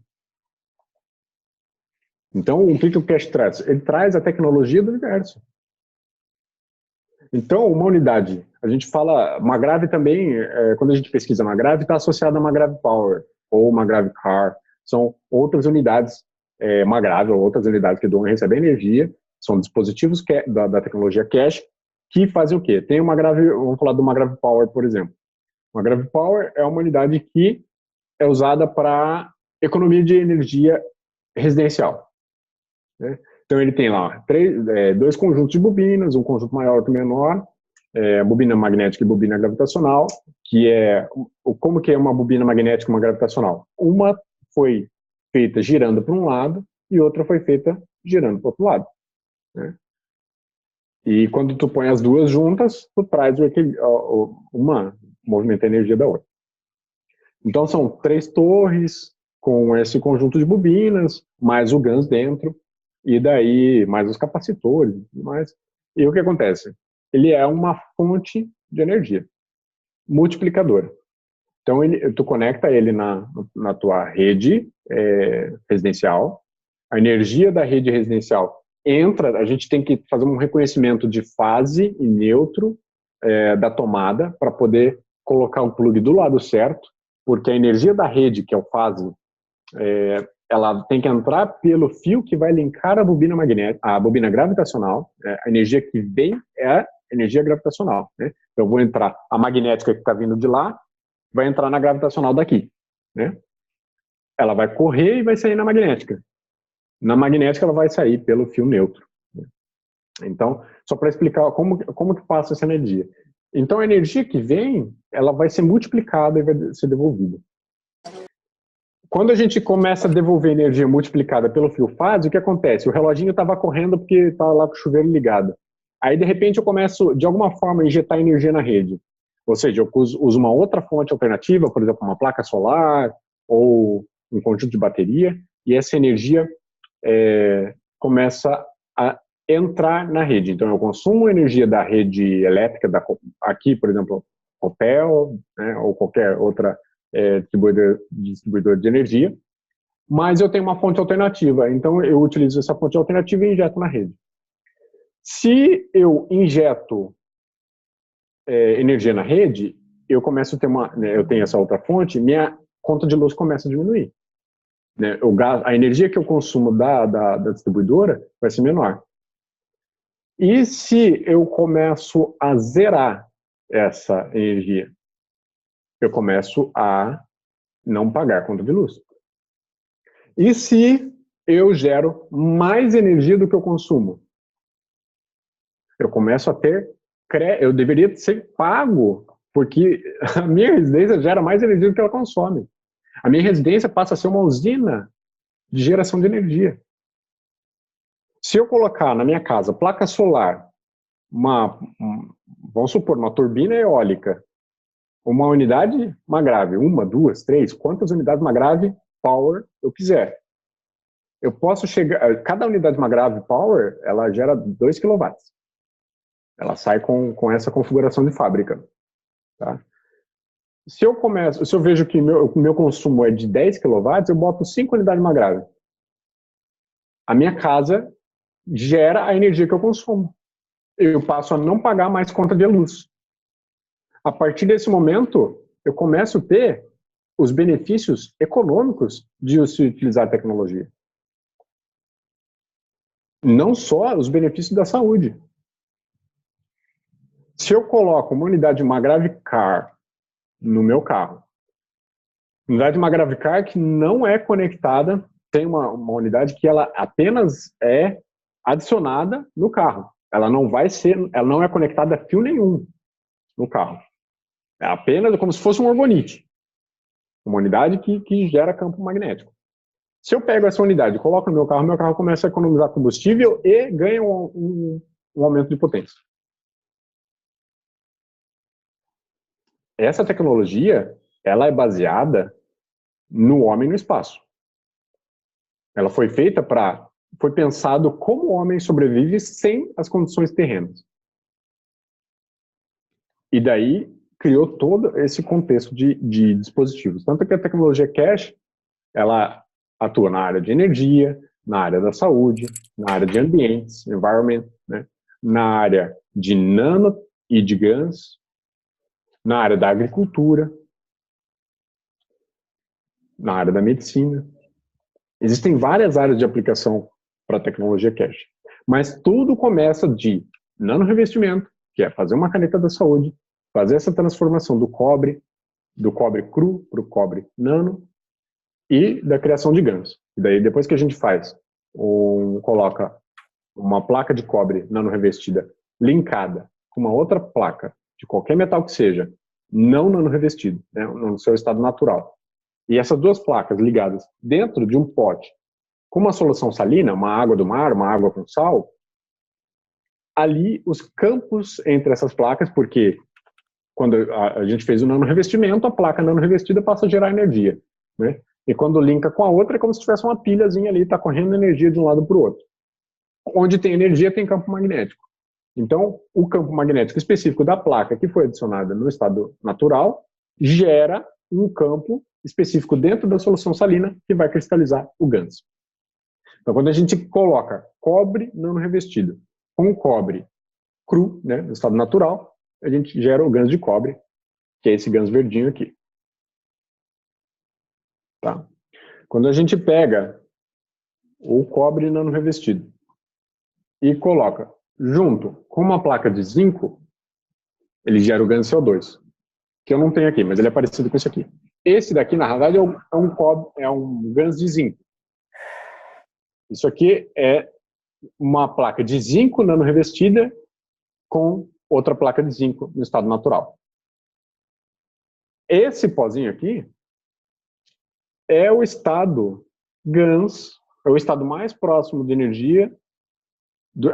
Então, o que o Cash traz? Ele traz a tecnologia do universo. Então, uma unidade, a gente fala, Magrave também, quando a gente pesquisa Magrave, está associada a Magrave Power, ou Magrave Car, são outras unidades, Magrave, ou outras unidades que doam e recebem energia, são dispositivos da tecnologia Cash, que fazem o quê? Tem uma Grave, vamos falar de uma Grave Power, por exemplo. Uma Grave Power é uma unidade que é usada para economia de energia residencial, né? Então ele tem lá dois conjuntos de bobinas, um conjunto maior e outro menor, bobina magnética e bobina gravitacional, que é, como que é uma bobina magnética e uma gravitacional? Uma foi feita girando para um lado e outra foi feita girando para o outro lado, né? E quando tu põe as duas juntas, tu traz uma movimenta a energia da outra. Então são 3 torres com esse conjunto de bobinas, mais o GANs dentro, e daí mais os capacitores e tudo mais. E o que acontece? Ele é uma fonte de energia multiplicadora. Então tu conecta ele na tua rede residencial, a energia da rede residencial entra, a gente tem que fazer um reconhecimento de fase e neutro da tomada para poder colocar o plug do lado certo, porque a energia da rede, que é o fase, ela tem que entrar pelo fio que vai linkar a bobina magnética, a bobina gravitacional, a energia que vem é a energia gravitacional, né? Então eu vou entrar, a magnética que está vindo de lá, vai entrar na gravitacional daqui, né? Ela vai correr e vai sair na magnética. Na magnética ela vai sair pelo fio neutro, né? Então, só para explicar como que passa essa energia. Então a energia que vem, ela vai ser multiplicada e vai ser devolvida. Quando a gente começa a devolver energia multiplicada pelo fio fase, o que acontece? O reloginho estava correndo porque estava lá com o chuveiro ligado. Aí, de repente, eu começo, de alguma forma, a injetar energia na rede. Ou seja, eu uso uma outra fonte alternativa, por exemplo, uma placa solar ou um conjunto de bateria, e essa energia começa a entrar na rede. Então, eu consumo energia da rede elétrica, aqui, por exemplo, Copel, né, ou qualquer outra distribuidor de energia, mas eu tenho uma fonte alternativa, então eu utilizo essa fonte alternativa e injeto na rede. Se eu injeto energia na rede, eu começo a ter eu tenho essa outra fonte, minha conta de luz começa a diminuir, né? A energia que eu consumo da distribuidora vai ser menor. E se eu começo a zerar essa energia, eu começo a não pagar conta de luz. E se eu gero mais energia do que eu consumo? Eu começo a ter eu deveria ser pago, porque a minha residência gera mais energia do que ela consome. A minha residência passa a ser uma usina de geração de energia. Se eu colocar na minha casa placa solar, vamos supor, uma turbina eólica, uma unidade Magrave, 1, 2, 3, quantas unidades Magrave Power eu quiser. Eu posso chegar, cada unidade Magrave Power, ela gera 2 kW. Ela sai com essa configuração de fábrica, tá? Se eu vejo que o meu consumo é de 10 kW, eu boto 5 unidades Magrave. A minha casa gera a energia que eu consumo. Eu passo a não pagar mais conta de luz. A partir desse momento, eu começo a ter os benefícios econômicos de se utilizar a tecnologia. Não só os benefícios da saúde. Se eu coloco uma unidade de Magrave Car no meu carro, unidade de Magrave Car que não é conectada, tem uma unidade que ela apenas é adicionada no carro. Ela não é conectada a fio nenhum no carro. É apenas como se fosse um orgonite. Uma unidade que gera campo magnético. Se eu pego essa unidade e coloco no meu carro começa a economizar combustível e ganha um aumento de potência. Essa tecnologia, ela é baseada no homem no espaço. Ela foi pensado como o homem sobrevive sem as condições terrenas. E daí criou todo esse contexto de dispositivos. Tanto que a tecnologia cache, ela atua na área de energia, na área da saúde, na área de ambientes, environment, né? Na área de nano e de GANs, na área da agricultura, na área da medicina. Existem várias áreas de aplicação para a tecnologia cache. Mas tudo começa de nanorevestimento, que é fazer uma caneta da saúde, fazer essa transformação do cobre cru para o cobre nano e da criação de GANs. E daí, depois que a gente coloca uma placa de cobre nano revestida linkada com uma outra placa de qualquer metal que seja, não nano revestido, né, no seu estado natural, e essas duas placas ligadas dentro de um pote com uma solução salina, uma água do mar, uma água com sal, ali os campos entre essas placas, porque quando a gente fez o nano revestimento, a placa nano revestida passa a gerar energia, né? E quando linka com a outra, é como se tivesse uma pilhazinha ali, está correndo energia de um lado para o outro. Onde tem energia, tem campo magnético. Então, o campo magnético específico da placa que foi adicionada no estado natural gera um campo específico dentro da solução salina que vai cristalizar o GANs. Então, quando a gente coloca cobre nano revestido com cobre cru, né, no estado natural, a gente gera o GANs de cobre, que é esse GANs verdinho aqui. Tá? Quando a gente pega o cobre nano revestido e coloca junto com uma placa de zinco, ele gera o GANs CO2, que eu não tenho aqui, mas ele é parecido com esse aqui. Esse daqui, na verdade, é um GANs de zinco. Isso aqui é uma placa de zinco nano revestida com outra placa de zinco no estado natural. Esse pozinho aqui é o estado GANs, é o estado mais próximo de energia,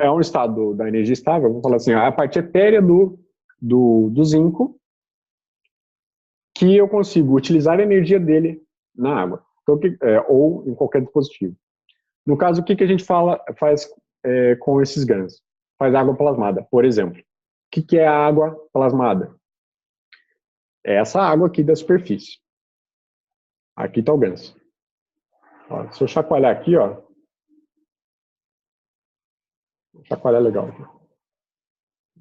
é um estado da energia estável, vamos falar assim, a parte etérea do zinco, que eu consigo utilizar a energia dele na água, então, ou em qualquer dispositivo. No caso, o que a gente faz com esses GANs? Faz água plasmada, por exemplo. O que é a água plasmada? É essa água aqui da superfície. Aqui está o GANs. Ó, se eu chacoalhar aqui, ó, chacoalhar legal aqui.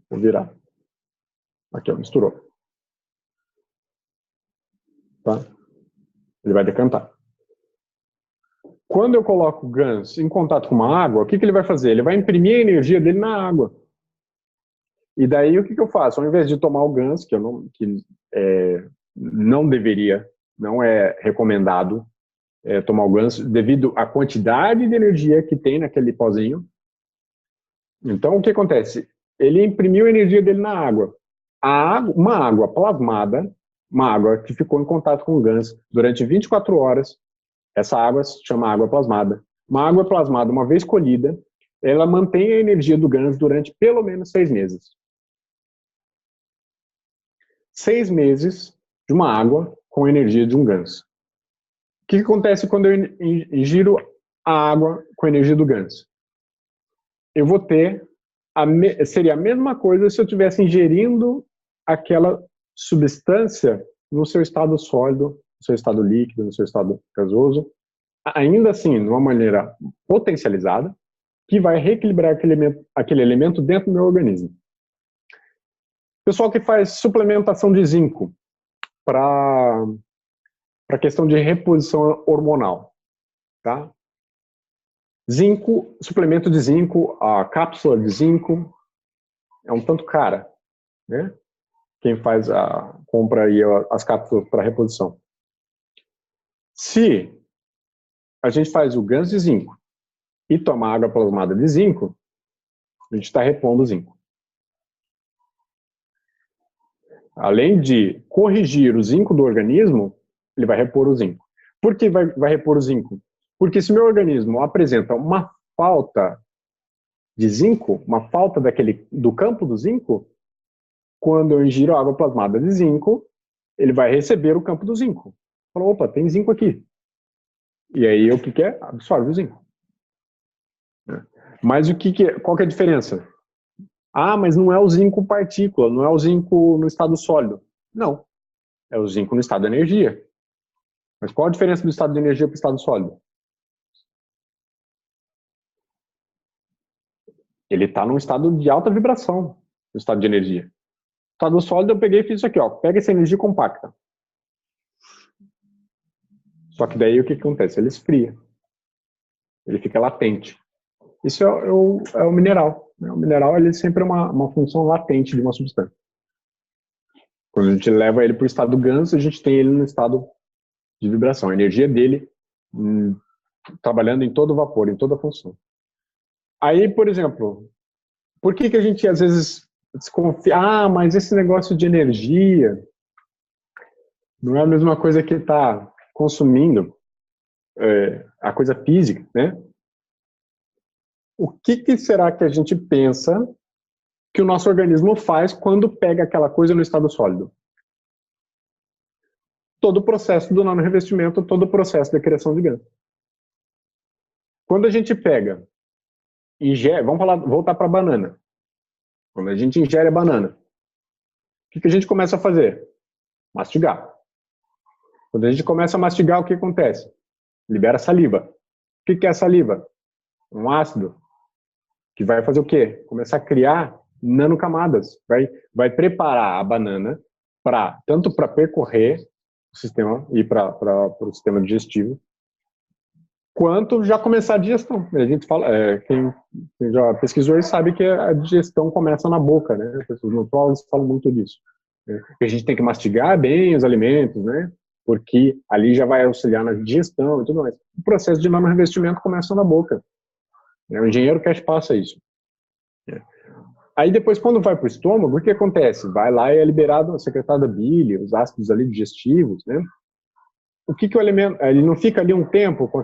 Vou virar. Aqui, ó, misturou. Tá? Ele vai decantar. Quando eu coloco o GANs em contato com uma água, o que ele vai fazer? Ele vai imprimir a energia dele na água. E daí o que eu faço? Ao invés de tomar o GANs, que não deveria, não é recomendado tomar o GANs, devido à quantidade de energia que tem naquele pozinho. Então, o que acontece? Ele imprimiu a energia dele na água. Uma água plasmada, uma água que ficou em contato com o GANs durante 24 horas, essa água se chama água plasmada. Uma água plasmada, uma vez colhida, ela mantém a energia do GANs durante pelo menos 6 meses. 6 meses de uma água com a energia de um GANs. O que acontece quando eu ingiro a água com a energia do GANs? Eu vou ter, seria a mesma coisa se eu estivesse ingerindo aquela substância no seu estado sólido, no seu estado líquido, no seu estado gasoso, ainda assim, de uma maneira potencializada, que vai reequilibrar aquele elemento dentro do meu organismo. Pessoal que faz suplementação de zinco para questão de reposição hormonal, tá? Zinco, suplemento de zinco, a cápsula de zinco é um tanto cara, né? Quem compra aí as cápsulas para reposição. Se a gente faz o GANs de zinco e toma água plasmada de zinco, a gente está repondo o zinco. Além de corrigir o zinco do organismo, ele vai repor o zinco. Por que vai repor o zinco? Porque se meu organismo apresenta uma falta de zinco, uma falta do campo do zinco, quando eu ingiro água plasmada de zinco, ele vai receber o campo do zinco. Fala, opa, tem zinco aqui. E aí o que é? Absorve o zinco. Mas qual que é a diferença? Ah, mas não é o zinco partícula, não é o zinco no estado sólido. Não, é o zinco no estado de energia. Mas qual a diferença do estado de energia para o estado sólido? Ele está num estado de alta vibração, no estado de energia. No estado sólido eu peguei e fiz isso aqui, ó, pega essa energia compacta. Só que daí o que acontece? Ele esfria. Ele fica latente. Isso é o mineral. né? O mineral ele sempre é uma função latente de uma substância. Quando a gente leva ele para o estado ganso, a gente tem ele no estado de vibração. A energia dele trabalhando em todo vapor, em toda função. Aí, por exemplo, por que a gente às vezes desconfia? Ah, mas esse negócio de energia não é a mesma coisa que está consumindo a coisa física, né? O que será que a gente pensa que o nosso organismo faz quando pega aquela coisa no estado sólido? Todo o processo do nanorrevestimento, todo o processo da criação de GAN. Quando a gente pega, ingere, voltar para a banana. Quando a gente ingere a banana, o que a gente começa a fazer? Mastigar. Quando a gente começa a mastigar, o que acontece? Libera saliva. O que é a saliva? Um ácido que vai fazer o quê? Começar a criar nanocamadas. Vai preparar a banana tanto para percorrer o sistema e para o sistema digestivo, quanto já começar a digestão. A gente fala, quem já pesquisou aí sabe que a digestão começa na boca, né? As pessoas nutrólogas falam muito disso. Né? Que a gente tem que mastigar bem os alimentos, né? Porque ali já vai auxiliar na digestão e tudo mais. O processo de nanorrevestimento começa na boca. O engenheiro Cash passa isso. Aí depois, quando vai para o estômago, o que acontece? Vai lá e é liberado, secretado a bile, os ácidos ali digestivos, né? O que o alimento, ele não fica ali um tempo com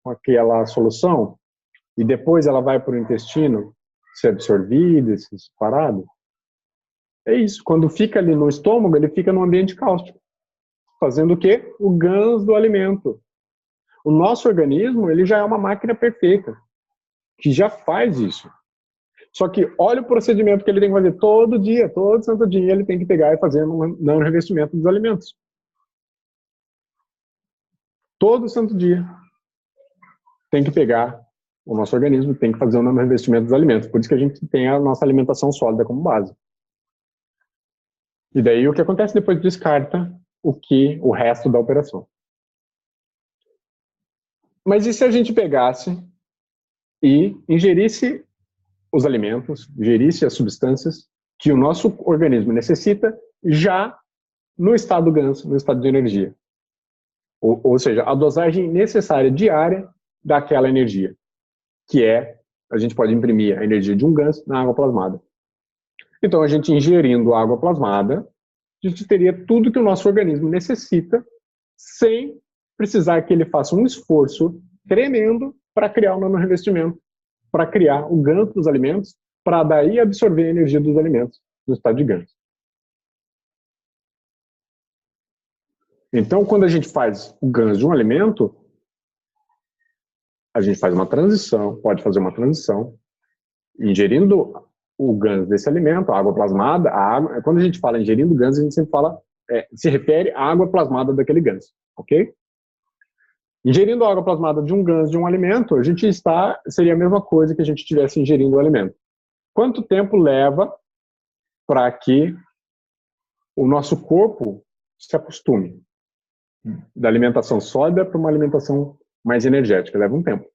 aquela solução e depois ela vai para o intestino ser absorvida, ser separado? É isso. Quando fica ali no estômago, ele fica no ambiente cáustico, fazendo o quê? O GANS do alimento. O nosso organismo, ele já é uma máquina perfeita, que já faz isso. Só que olha o procedimento que ele tem que fazer todo dia, todo santo dia ele tem que pegar e fazer um nanorrevestimento dos alimentos. Todo santo dia tem que pegar, o nosso organismo tem que fazer um nanorrevestimento dos alimentos. Por isso que a gente tem a nossa alimentação sólida como base. E daí o que acontece depois? Descarta o resto da operação. Mas e se a gente pegasse e ingerisse os alimentos, ingerisse as substâncias que o nosso organismo necessita já no estado ganso, no estado de energia? Ou seja, a dosagem necessária diária daquela energia, que a gente pode imprimir a energia de um ganso na água plasmada. Então, a gente ingerindo água plasmada, a gente teria tudo que o nosso organismo necessita, sem precisar que ele faça um esforço tremendo para criar um nanorrevestimento, para criar o ganso dos alimentos, para daí absorver a energia dos alimentos no estado de ganso. Então, quando a gente faz o ganso de um alimento, a gente faz uma transição, pode fazer uma transição, ingerindo o ganso desse alimento, a água plasmada, quando a gente fala ingerindo ganso, a gente sempre fala, se refere à água plasmada daquele ganso, ok? Ingerindo a água plasmada de um ganso de um alimento, seria a mesma coisa que a gente estivesse ingerindo o alimento. Quanto tempo leva para que o nosso corpo se acostume da alimentação sólida para uma alimentação mais energética? Leva um tempo.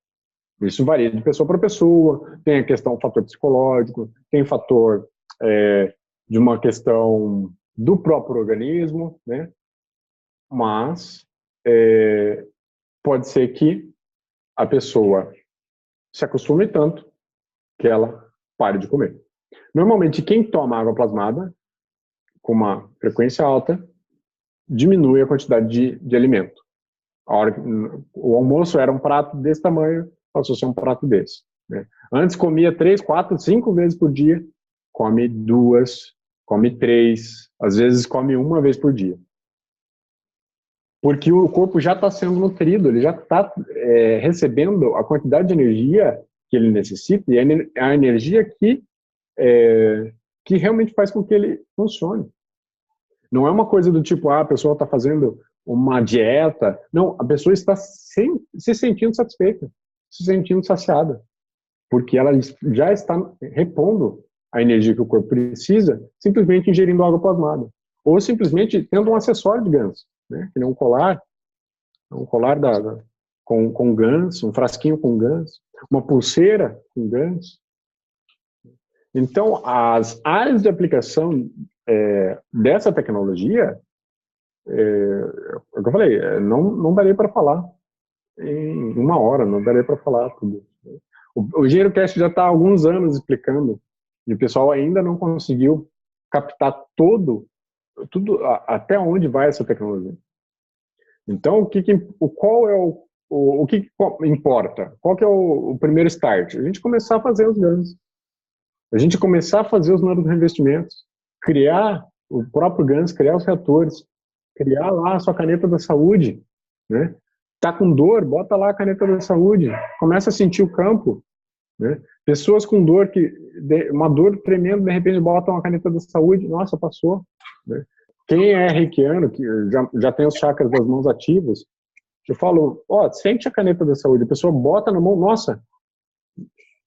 Isso varia de pessoa para pessoa, tem a questão do fator psicológico, tem o fator de uma questão do próprio organismo, né? Mas pode ser que a pessoa se acostume tanto que ela pare de comer. Normalmente, quem toma água plasmada com uma frequência alta diminui a quantidade de alimento. O almoço era um prato desse tamanho, passou a ser um prato desse. Né? Antes comia 3, 4, 5 vezes por dia, come 2, come 3, às vezes come 1 vez por dia. Porque o corpo já está sendo nutrido, ele já está recebendo a quantidade de energia que ele necessita, e a energia que realmente faz com que ele funcione. Não é uma coisa do tipo, a pessoa está fazendo uma dieta. Não, a pessoa está se sentindo satisfeita, se sentindo saciada, porque ela já está repondo a energia que o corpo precisa, simplesmente ingerindo água plasmada. Ou simplesmente tendo um acessório de ganso, né? Que nem um colar com ganso, um frasquinho com ganso, uma pulseira com ganso. Então, as áreas de aplicação dessa tecnologia, é o que eu falei, não daria para falar em uma hora, não daria para falar tudo. O EngenheiroCast já está há alguns anos explicando, e o pessoal ainda não conseguiu captar tudo até onde vai essa tecnologia. Então, qual é o que importa? Qual que é o primeiro start? A gente começar a fazer os GANs. A gente começar a fazer os reinvestimentos, criar o próprio GANs, criar os reatores, criar lá a sua caneta da saúde, né? Tá com dor, bota lá a caneta da saúde, começa a sentir o campo, né? Pessoas com dor, uma dor tremenda, de repente botam uma caneta da saúde, nossa, passou, né? Quem é reikiano, que já tem os chakras das mãos ativas, eu falo, sente a caneta da saúde, a pessoa bota na mão, nossa,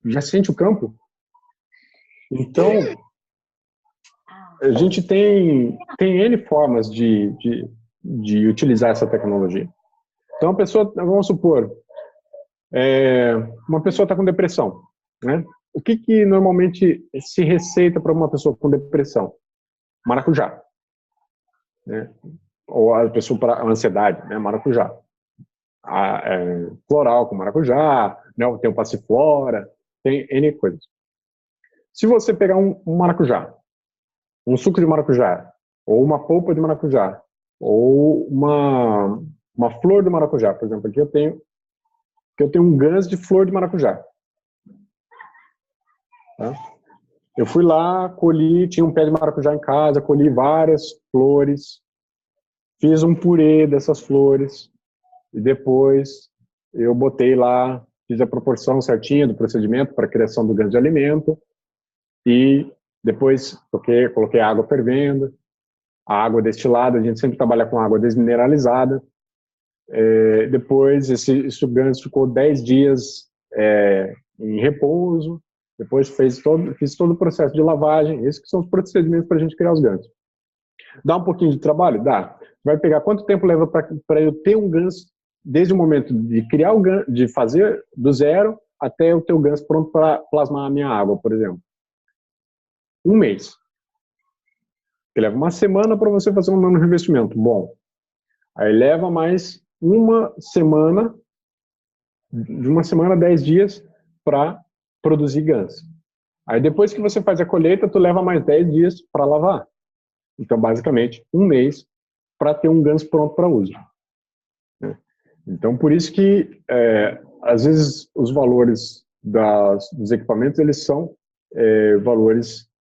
já sente o campo. Então, a gente tem N formas de utilizar essa tecnologia. Então, a pessoa, vamos supor, uma pessoa está com depressão, né? O que normalmente se receita para uma pessoa com depressão? Maracujá, né? Ou a pessoa para ansiedade, né? Maracujá. Floral com maracujá, né? Tem o passiflora, tem N coisas. Se você pegar um maracujá, um suco de maracujá, ou uma polpa de maracujá, ou uma flor de maracujá, por exemplo, aqui eu tenho um GANs de flor de maracujá. Tá? Eu fui lá, colhi, tinha um pé de maracujá em casa, colhi várias flores, fiz um purê dessas flores, e depois eu botei lá, fiz a proporção certinha do procedimento para a criação do GANs de alimento, e depois coloquei água fervendo, a água destilada, a gente sempre trabalha com água desmineralizada. Depois esse GANs ficou 10 dias em repouso, depois fiz todo o processo de lavagem. Esses que são os procedimentos para a gente criar os GANs. Dá um pouquinho de trabalho? Dá. Vai pegar quanto tempo leva para eu ter um GANs, desde o momento de criar o GANs, de fazer do zero até eu ter o GANs pronto para plasmar a minha água, por exemplo? 1 mês. Que leva uma semana para você fazer um reinvestimento. Bom, aí leva mais uma semana, de uma semana a 10 dias para produzir GANs. Aí depois que você faz a colheita, tu leva mais 10 dias para lavar. Então, basicamente, 1 mês para ter um GANs pronto para uso. Então, por isso que, às vezes, os valores dos equipamentos, eles são valores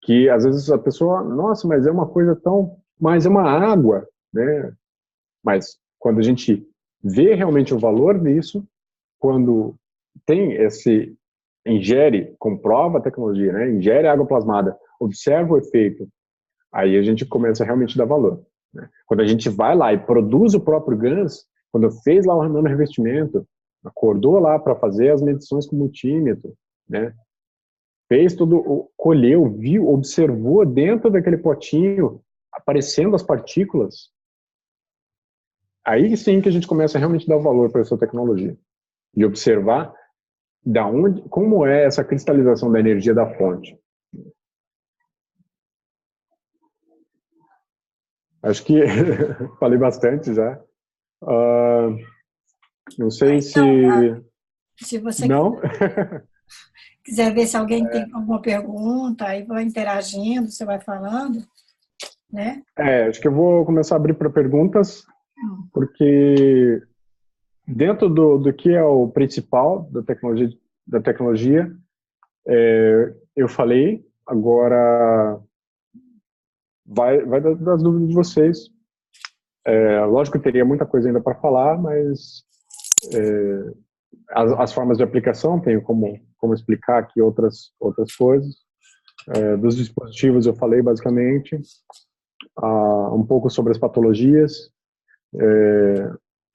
que, às vezes, a pessoa, nossa, mas é uma coisa tão... Mas é uma água, né? Mas, quando a gente vê realmente o valor disso, quando tem ingere, comprova a tecnologia, né? Ingere água plasmada, observa o efeito, aí a gente começa a realmente dar valor. Né? Quando a gente vai lá e produz o próprio GANs, quando fez lá o revestimento, acordou lá para fazer as medições com multímetro, né? Fez tudo, colheu, viu, observou dentro daquele potinho, aparecendo as partículas, aí sim que a gente começa a realmente dar valor para essa tecnologia. E observar como é essa cristalização da energia da fonte. Acho que falei bastante já. Não sei se... Se você não? quiser ver se alguém tem alguma pergunta, aí vai interagindo, você vai falando, né? Acho que eu vou começar a abrir para perguntas, porque dentro do que é o principal da tecnologia, eu falei, agora vai das dúvidas de vocês. Lógico que teria muita coisa ainda para falar, mas as formas de aplicação, tenho como explicar aqui outras coisas. Dos dispositivos eu falei basicamente, um pouco sobre as patologias.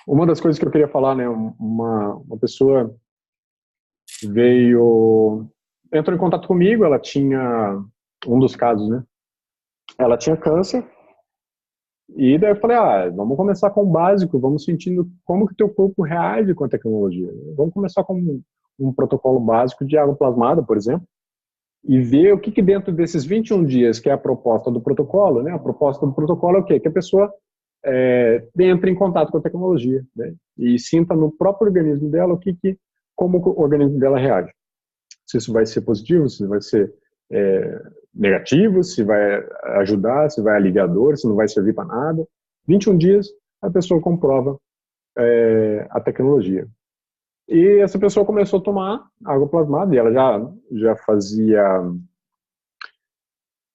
Uma das coisas que eu queria falar, né, uma pessoa entrou em contato comigo, ela tinha, um dos casos, né, ela tinha câncer, e daí eu falei, vamos começar com o básico, vamos sentindo como que o teu corpo reage com a tecnologia. Vamos começar com um protocolo básico de água plasmada, por exemplo, e ver o que dentro desses 21 dias, que é a proposta do protocolo, né? A proposta do protocolo é o quê? Que a pessoa entre em contato com a tecnologia, né? E sinta no próprio organismo dela como o organismo dela reage. Se isso vai ser positivo, se vai ser negativo, se vai ajudar, se vai aliviar a dor, se não vai servir para nada. 21 dias, a pessoa comprova a tecnologia. E essa pessoa começou a tomar água plasmada, e ela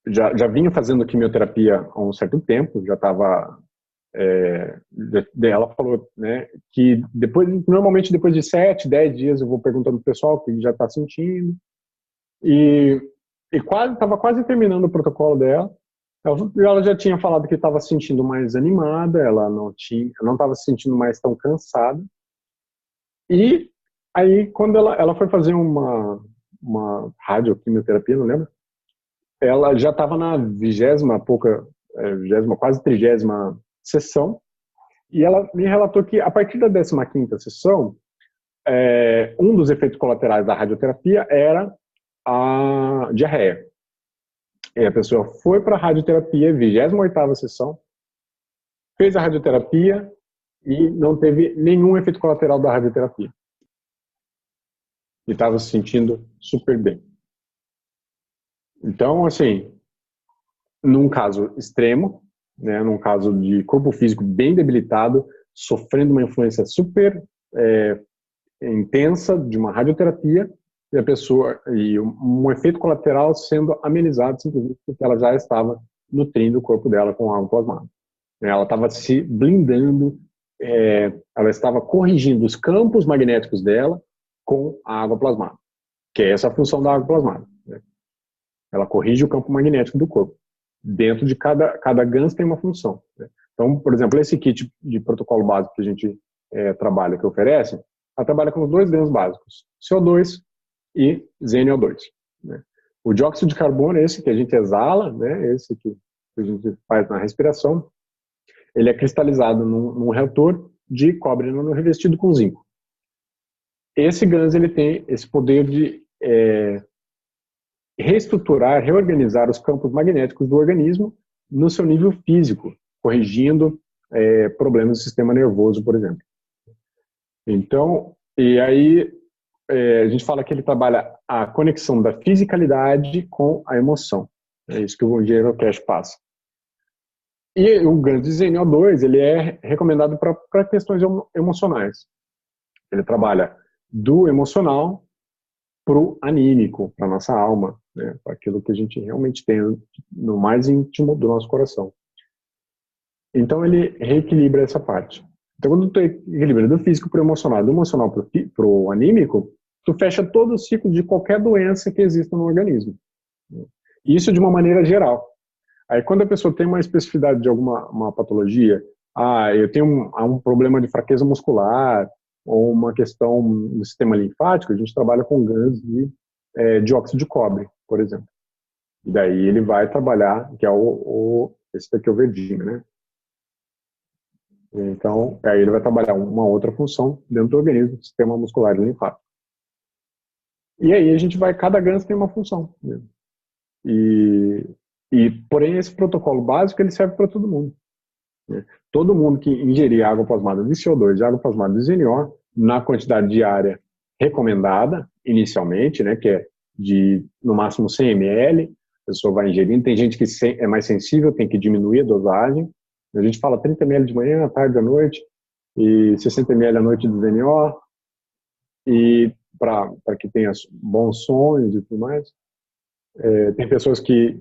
já vinha fazendo quimioterapia há um certo tempo, já estava... ela falou, né, que normalmente depois de 7, 10 dias eu vou perguntando pro pessoal o que já está sentindo, e estava quase terminando o protocolo dela. Ela já tinha falado que estava se sentindo mais animada, ela não estava se sentindo mais tão cansada. E aí, quando ela foi fazer uma radioquimioterapia, não lembro, ela já estava na 20ª, quase 30ª sessão, e ela me relatou que a partir da 15ª sessão, um dos efeitos colaterais da radioterapia era a diarreia. E a pessoa foi para a radioterapia, 28ª sessão, fez a radioterapia e não teve nenhum efeito colateral da radioterapia. E estava se sentindo super bem. Então, assim, num caso extremo, né, num caso de corpo físico bem debilitado, sofrendo uma influência super intensa de uma radioterapia, e um efeito colateral sendo amenizado simplesmente porque ela já estava nutrindo o corpo dela com água plasmada. Ela estava se blindando, ela estava corrigindo os campos magnéticos dela com a água plasmada, que é essa a função da água plasmada, né? Ela corrige o campo magnético do corpo. Dentro de cada GANS tem uma função, né? Então, por exemplo, esse kit de protocolo básico que a gente trabalha, que oferece, ela trabalha com os 2 GANS básicos, CO2 e ZNO2, né? O dióxido de carbono, esse que a gente exala, né, esse que a gente faz na respiração, ele é cristalizado num reator de cobre nano revestido com zinco. Esse GANS ele tem esse poder de reestruturar, reorganizar os campos magnéticos do organismo no seu nível físico, corrigindo problemas do sistema nervoso, por exemplo. Então, e aí a gente fala que ele trabalha a conexão da fisicalidade com a emoção. É isso que o Engenheiro-Cash passa. E o GANS de ZNO2, ele é recomendado para questões emocionais. Ele trabalha do emocional para o anímico, para a nossa alma, né, para aquilo que a gente realmente tem no mais íntimo do nosso coração. Então ele reequilibra essa parte. Então quando tu equilibra do físico para o emocional, do emocional para o anímico, tu fecha todo o ciclo de qualquer doença que exista no organismo. Isso de uma maneira geral. Aí quando a pessoa tem uma especificidade de uma patologia, eu tenho um problema de fraqueza muscular, ou uma questão do sistema linfático, a gente trabalha com GANS de dióxido de cobre, por exemplo. E daí ele vai trabalhar, que é esse daqui é o verdinho, né? Então, aí ele vai trabalhar uma outra função dentro do organismo, sistema muscular e linfático. E aí a gente cada GANS tem uma função, né? Porém, esse protocolo básico, ele serve para todo mundo, né? Todo mundo que ingerir água plasmada de CO2 e água plasmada de ZNO, na quantidade diária recomendada, inicialmente, né, que é de, no máximo, 100 ml, a pessoa vai ingerindo. Tem gente que é mais sensível, tem que diminuir a dosagem. A gente fala 30 ml de manhã, à tarde, à noite, e 60 ml à noite de ZNO, e para que tenha bons sonhos e tudo mais. Tem pessoas que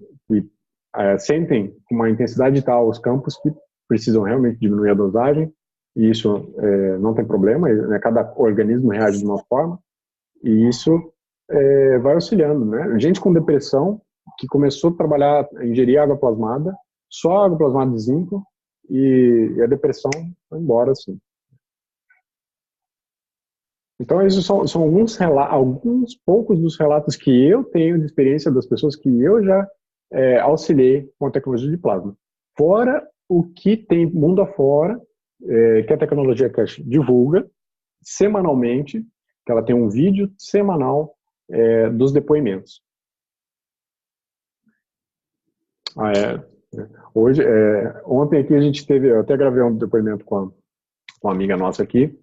sentem com uma intensidade tal os campos que precisam realmente diminuir a dosagem, e isso não tem problema, né? Cada organismo reage de uma forma, e isso vai auxiliando, né? Gente com depressão que começou a trabalhar, a ingerir água plasmada, só água plasmada de zinco, e a depressão vai embora, assim. Então, esses são alguns poucos dos relatos que eu tenho de experiência das pessoas que eu já auxiliei com a tecnologia de plasma. Fora o que tem mundo afora, que a tecnologia Cash divulga semanalmente, que ela tem um vídeo semanal dos depoimentos. Ah, hoje, ontem aqui a gente teve, eu até gravei um depoimento com uma amiga nossa aqui,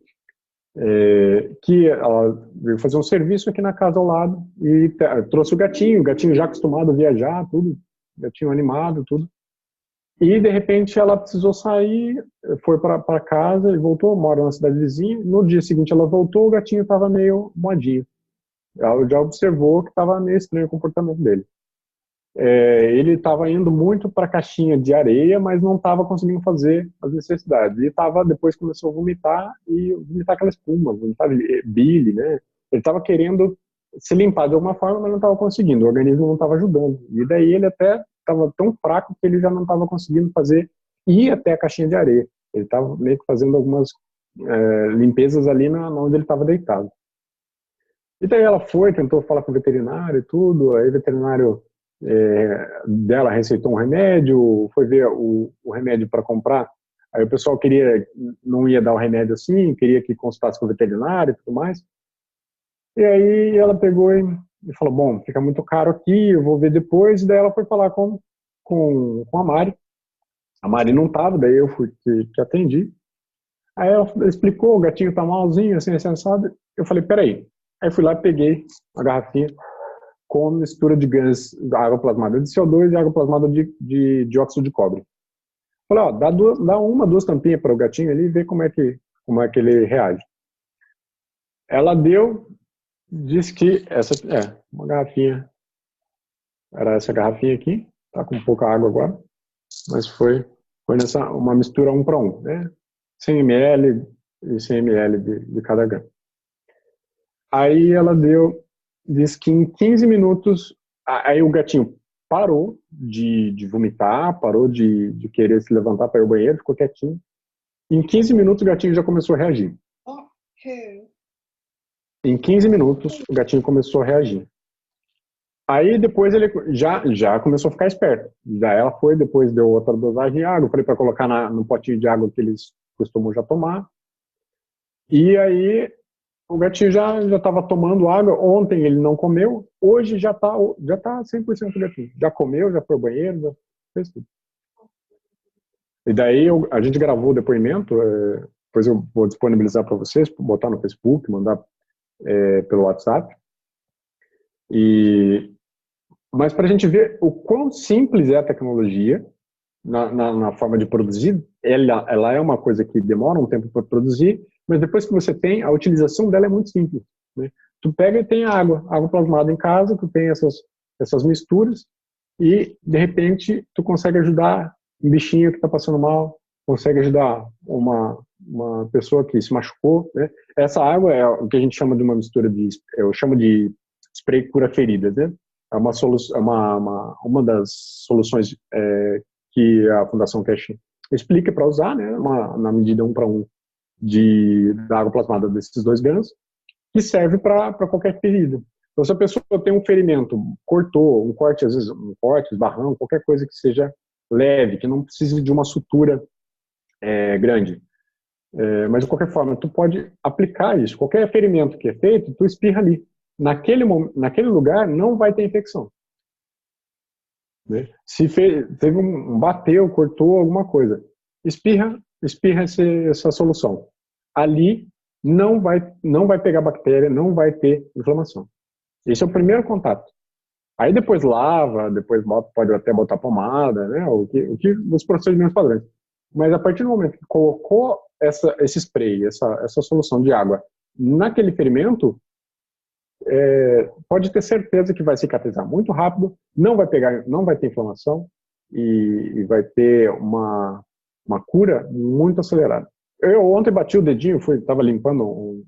que ela veio fazer um serviço aqui na casa ao lado e trouxe o gatinho já acostumado a viajar, tudo, gatinho animado, tudo. E de repente ela precisou sair, foi para casa e voltou, mora na cidade vizinha. No dia seguinte ela voltou, o gatinho estava meio moadinho. Ela já observou que estava meio estranho o comportamento dele. Ele estava indo muito para a caixinha de areia, mas não estava conseguindo fazer as necessidades. E depois começou a vomitar, e vomitar aquela espuma, vomitar bile, né? Ele estava querendo se limpar de alguma forma, mas não estava conseguindo, o organismo não estava ajudando. E daí ele até estava tão fraco que ele já não estava conseguindo ir até a caixinha de areia. Ele estava meio que fazendo algumas limpezas ali onde ele estava deitado. E daí ela tentou falar com o veterinário e tudo, aí o veterinário dela receitou um remédio, foi ver o remédio para comprar, aí o pessoal não ia dar o remédio assim, queria que consultasse com o veterinário e tudo mais, e aí ela pegou e falou, bom, fica muito caro aqui, eu vou ver depois, e daí ela foi falar com a Mari não estava, daí eu fui que atendi, aí ela explicou, o gatinho tá malzinho, assim, assado, eu falei, peraí, aí fui lá, peguei a garrafinha, com mistura de gás, água plasmada de CO2 e água plasmada de dióxido de cobre. Falei, ó, dá duas tampinhas para o gatinho ali e vê como é que ele reage. Ela disse que essa uma garrafinha, era essa garrafinha aqui, tá com pouca água agora, mas foi uma mistura 1 para 1, né? 100 ml e 100 ml de cada grama. Aí ela diz que em 15 minutos, aí o gatinho parou de vomitar, parou de querer se levantar para ir ao banheiro, ficou quietinho. Em 15 minutos o gatinho já começou a reagir. Em 15 minutos o gatinho começou a reagir. Aí depois ele já começou a ficar esperto. Já ela depois deu outra dosagem de água, falei para colocar no potinho de água que eles costumam já tomar. E aí o gatinho já estava tomando água. Ontem ele não comeu. Hoje já tá 100% gatinho. Já comeu, já foi ao banheiro, já fez tudo. E daí a gente gravou o depoimento. Depois eu vou disponibilizar para vocês, botar no Facebook, mandar pelo WhatsApp. Mas para a gente ver o quão simples é a tecnologia na forma de produzir, ela é uma coisa que demora um tempo para produzir, mas depois que você tem, a utilização dela é muito simples, né? Tu pega e tem água plasmada em casa, tu tem essas misturas e, de repente, tu consegue ajudar um bichinho que está passando mal, consegue ajudar uma pessoa que se machucou, né? Essa água é o que a gente chama de uma mistura eu chamo de spray cura-feridas, né? É uma das soluções que a Fundação Cash explica para usar, né? Na medida 1 para 1 da água plasmada desses 2 grãos, que serve para qualquer ferida. Então, se a pessoa tem um ferimento, cortou, um corte, às vezes esbarrão, qualquer coisa que seja leve, que não precise de uma sutura grande. Mas, de qualquer forma, tu pode aplicar isso. Qualquer ferimento que é feito, tu espirra ali. Naquele lugar não vai ter infecção. Né? Se teve bateu, cortou alguma coisa, espirra essa solução. Ali não vai pegar bactéria, não vai ter inflamação. Esse é o primeiro contato. Aí depois lava, depois pode até botar pomada, né? Os procedimentos padrões. Mas a partir do momento que colocou esse spray, essa solução de água naquele ferimento, pode ter certeza que vai cicatrizar muito rápido, não vai ter inflamação e vai ter uma cura muito acelerada. Eu ontem bati o dedinho, estava limpando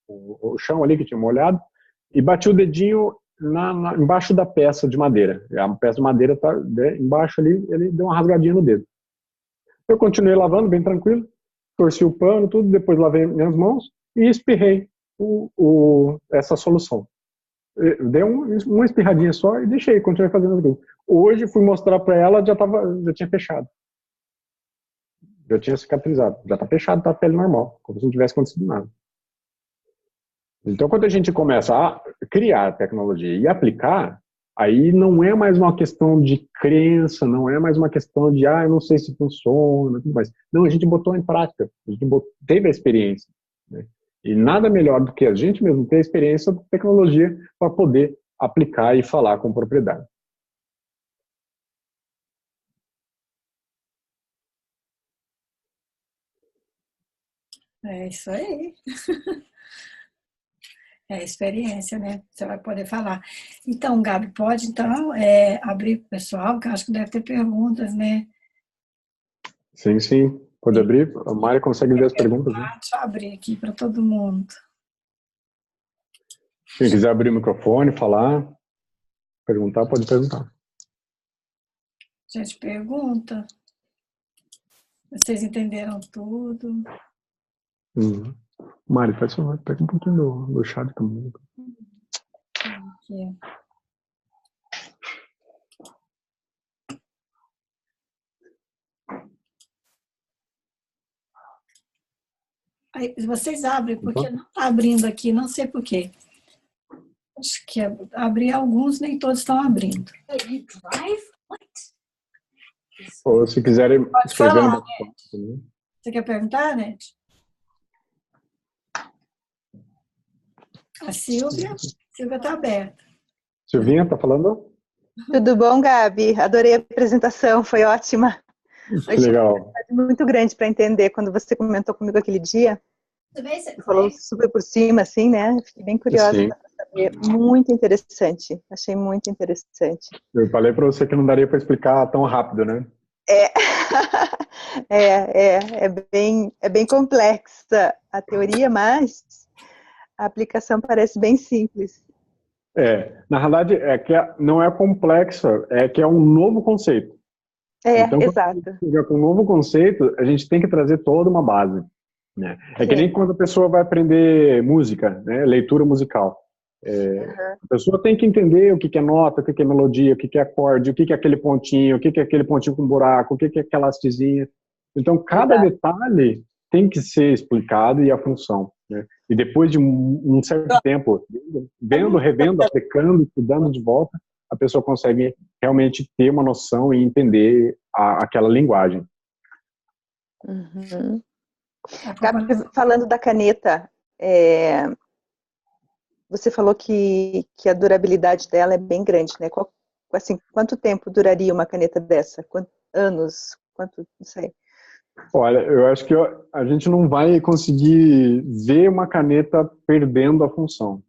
o chão ali que tinha molhado e bati o dedinho embaixo da peça de madeira. A peça de madeira está embaixo ali, ele deu uma rasgadinha no dedo. Eu continuei lavando bem tranquilo, torci o pano, tudo, depois lavei minhas mãos e espirrei essa solução. Dei uma espirradinha só e deixei, continuei fazendo aquilo. Hoje fui mostrar para ela, já tinha fechado. Já tinha cicatrizado. Já está fechado, está a pele normal, como se não tivesse acontecido nada. Então, quando a gente começa a criar tecnologia e aplicar, Aí não é mais uma questão de crença, não é mais uma questão de, eu não sei se funciona, tudo mais. Não, a gente botou em prática, a gente teve a experiência, né? E nada melhor do que a gente mesmo ter a experiência da tecnologia para poder aplicar e falar com propriedade. É isso aí. É a experiência, né? Você vai poder falar. Então, Gabi, pode então abrir para o pessoal, que eu acho que deve ter perguntas, né? Sim, sim. Pode abrir. A Mari consegue ver as perguntas, né? Deixa eu abrir aqui para todo mundo. Quem quiser abrir o microfone, falar, perguntar, pode perguntar. A gente pergunta. Vocês entenderam tudo? Mari, faz favor, pega um pouquinho do chat também. Aqui. Aí, vocês abrem, porque não está abrindo aqui, não sei por quê. Acho que abrir alguns, nem todos estão abrindo. Ou se quiserem Pode escrever falar, no bate-papo. Você quer perguntar, Nete? A Silvia está aberta. Silvinha, está falando? Tudo bom, Gabi? Adorei a apresentação, foi ótima. Legal. Muito grande para entender quando você comentou comigo aquele dia. Você falou super por cima, assim, né? Fiquei bem curiosa para saber. Muito interessante. Achei muito interessante. Eu falei para você que não daria para explicar tão rápido, né? É bem complexa a teoria, mas a aplicação parece bem simples. Na realidade, é que não é complexa, é que é um novo conceito. Então, Exato. quando a gente chega com um novo conceito, a gente tem que trazer toda uma base, né? É que nem quando a pessoa vai aprender música, né? Leitura musical. A pessoa tem que entender o que é nota, o que é melodia, o que é acorde, o que é aquele pontinho, o que é aquele pontinho com buraco, o que é aquela hastezinha. Então, cada detalhe tem que ser explicado e a função, né? E depois de um certo tempo, vendo, revendo, aplicando, estudando de volta, a pessoa consegue realmente ter uma noção e entender aquela linguagem. Uhum. Gabi, falando da caneta, você falou que a durabilidade dela é bem grande, né? Quanto tempo duraria uma caneta dessa? Quantos anos? Não sei. Olha, eu acho que a gente não vai conseguir ver uma caneta perdendo a função.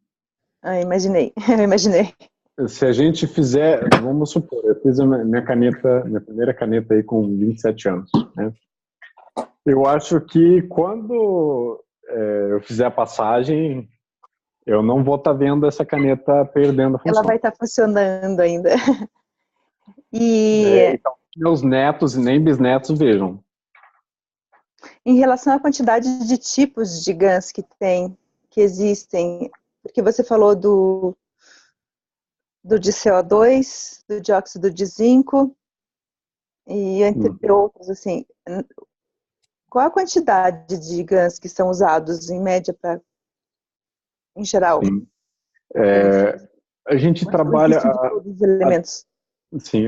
Eu imaginei. Se a gente fizer, vamos supor, eu fiz a minha primeira caneta aí com 27 anos, né? Eu acho que quando eu fizer a passagem, eu não vou estar vendo essa caneta perdendo a função. Ela vai estar funcionando ainda. Então, meus netos e nem bisnetos vejam. Em relação à quantidade de tipos de GANs que existem, porque você falou do de CO2, do dióxido de zinco, e entre outros, assim, qual a quantidade de GANs que são usados, em média, em geral? A gente trabalha... De todos os elementos. Sim,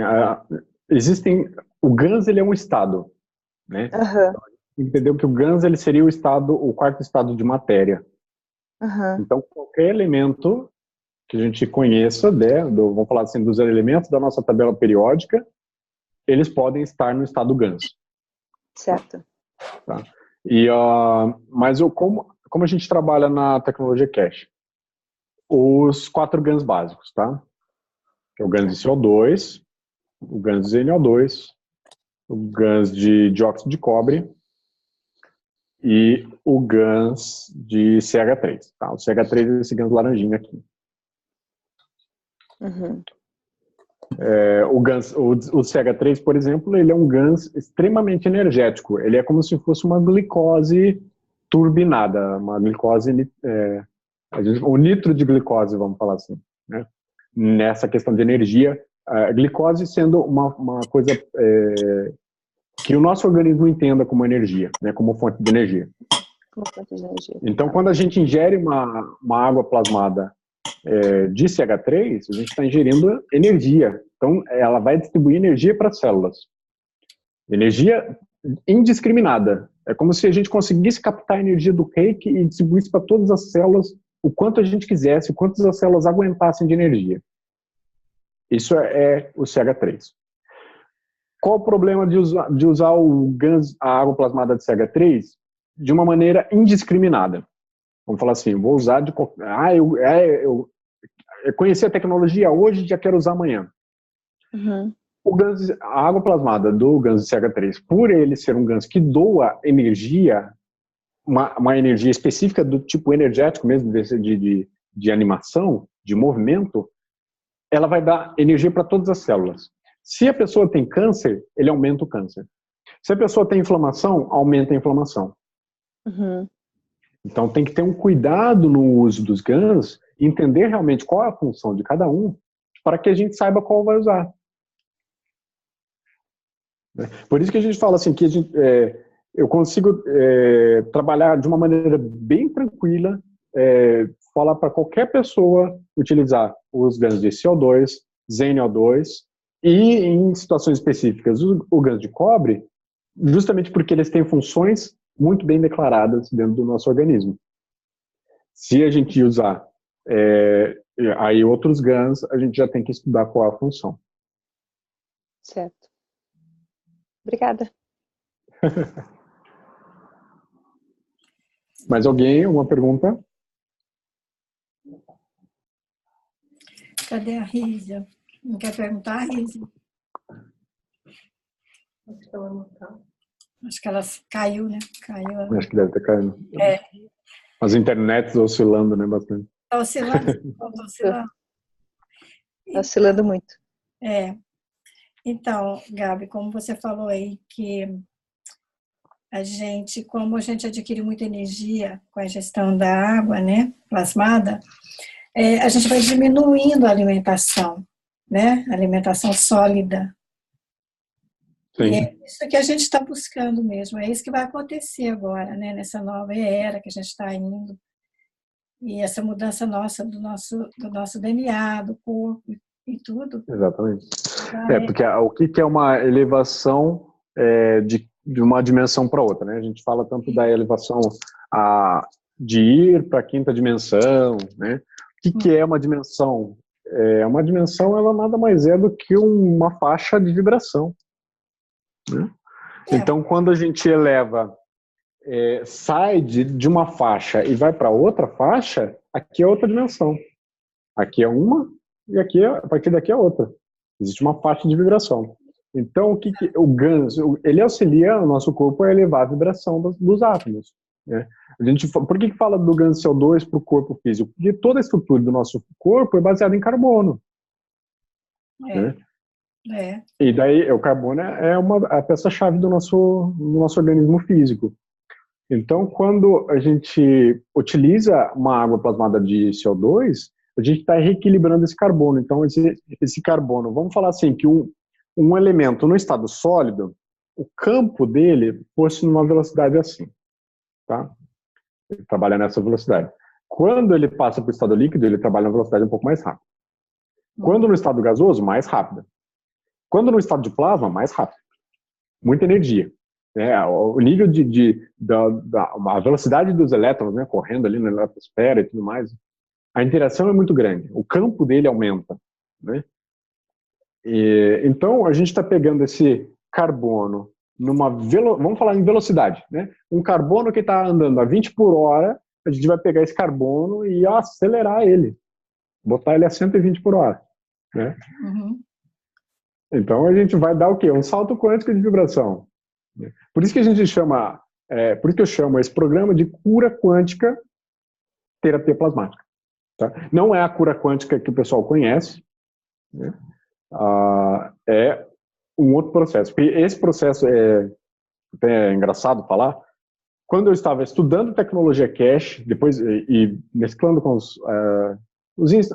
o GANs, ele é um estado, né? Então, entendeu que o GANs, ele seria o quarto estado de matéria. Então, qualquer elemento que a gente conheça, né, vamos falar assim, dos elementos da nossa tabela periódica, eles podem estar no estado GANs. Certo. Tá? Mas como a gente trabalha na tecnologia cache? Os 4 GANs básicos, tá? Que é o GANs de CO2, o GANs de NO2, o GANs de dióxido de cobre e o GANs de CH3. Tá? O CH3 é esse GANs laranjinha aqui. O CH3, por exemplo, ele é um GANs extremamente energético. Ele é como se fosse uma glicose turbinada, uma glicose, o nitro de glicose, vamos falar assim, né? Nessa questão de energia, a glicose sendo uma coisa que o nosso organismo entenda como energia, né, como fonte de energia. Então, quando a gente ingere uma água plasmada de CH3, a gente está ingerindo energia. Então, ela vai distribuir energia para as células. Energia indiscriminada. É como se a gente conseguisse captar a energia do cake e distribuísse para todas as células o quanto a gente quisesse, o quanto as células aguentassem de energia. Isso é o CH3. Qual o problema de usar o GANS, a água plasmada de CH3, de uma maneira indiscriminada? Vamos falar assim, vou usar de... eu conheci a tecnologia hoje, já quero usar amanhã. Uhum. O GANS, a água plasmada do GANS de CH3, por ele ser um GANS que doa energia, uma energia específica do tipo energético mesmo, de animação, de movimento, ela vai dar energia para todas as células. Se a pessoa tem câncer, ele aumenta o câncer. Se a pessoa tem inflamação, aumenta a inflamação. Uhum. Então tem que ter um cuidado no uso dos GANs, entender realmente qual é a função de cada um, para que a gente saiba qual vai usar. Por isso que a gente fala assim, que eu consigo trabalhar de uma maneira bem tranquila, falar para qualquer pessoa utilizar os GANs de CO2, ZnO2 e, em situações específicas, o GANs de cobre, justamente porque eles têm funções muito bem declaradas dentro do nosso organismo. Se a gente usar aí outros GANs, a gente já tem que estudar qual é a função. Certo. Obrigada. Mais alguém? Uma pergunta? Cadê a Rízia? Não quer perguntar, Rízia? Acho que ela caiu, né? Caiu. Acho que deve ter caído. É. As internets oscilando, né, bastante. Está oscilando? Está oscilando. Está oscilando muito. Então, Gabi, como você falou aí, que como a gente adquire muita energia com a ingestão da água, né, plasmada, a gente vai diminuindo a alimentação, né, alimentação sólida. Sim. E é isso que a gente está buscando mesmo, é isso que vai acontecer agora, né, nessa nova era que a gente está indo. E essa mudança nossa do nosso DNA, do corpo e tudo. Exatamente. Porque o que é uma elevação de uma dimensão para outra, né? A gente fala tanto da elevação de ir para a quinta dimensão, né? O que é uma dimensão? Uma dimensão, ela nada mais é do que uma faixa de vibração, né? Então, quando a gente eleva, sai de uma faixa e vai para outra faixa, aqui é outra dimensão. Aqui é uma e aqui, a partir daqui é outra. Existe uma faixa de vibração. Então, o GANS, ele auxilia o nosso corpo a elevar a vibração dos átomos, né? Por que fala do GANS CO2 para o corpo físico? Porque toda a estrutura do nosso corpo é baseada em carbono. Né? E daí, o carbono é a peça-chave do nosso organismo físico. Então, quando a gente utiliza uma água plasmada de CO2, a gente está reequilibrando esse carbono. Então, esse carbono, vamos falar assim, que um elemento no estado sólido, o campo dele fosse numa velocidade assim, tá? Ele trabalha nessa velocidade. Quando ele passa para o estado líquido, ele trabalha na velocidade um pouco mais rápida. Quando no estado gasoso, mais rápida. Quando no estado de plasma, mais rápido. Muita energia. O nível a velocidade dos elétrons, né, correndo ali na eletrosfera e tudo mais, a interação é muito grande. O campo dele aumenta, né? Então, a gente está pegando esse carbono vamos falar em velocidade, né? Um carbono que está andando a 20 por hora, a gente vai pegar esse carbono e acelerar ele, botar ele a 120 por hora, né? Uhum. Então, a gente vai dar o quê? Um salto quântico de vibração. Por isso que a gente chama, por isso que eu chamo esse programa de cura quântica terapia plasmática. Tá? Não é a cura quântica que o pessoal conhece, né? É um outro processo. Porque esse processo é engraçado falar. Quando eu estava estudando tecnologia cache, depois e mesclando com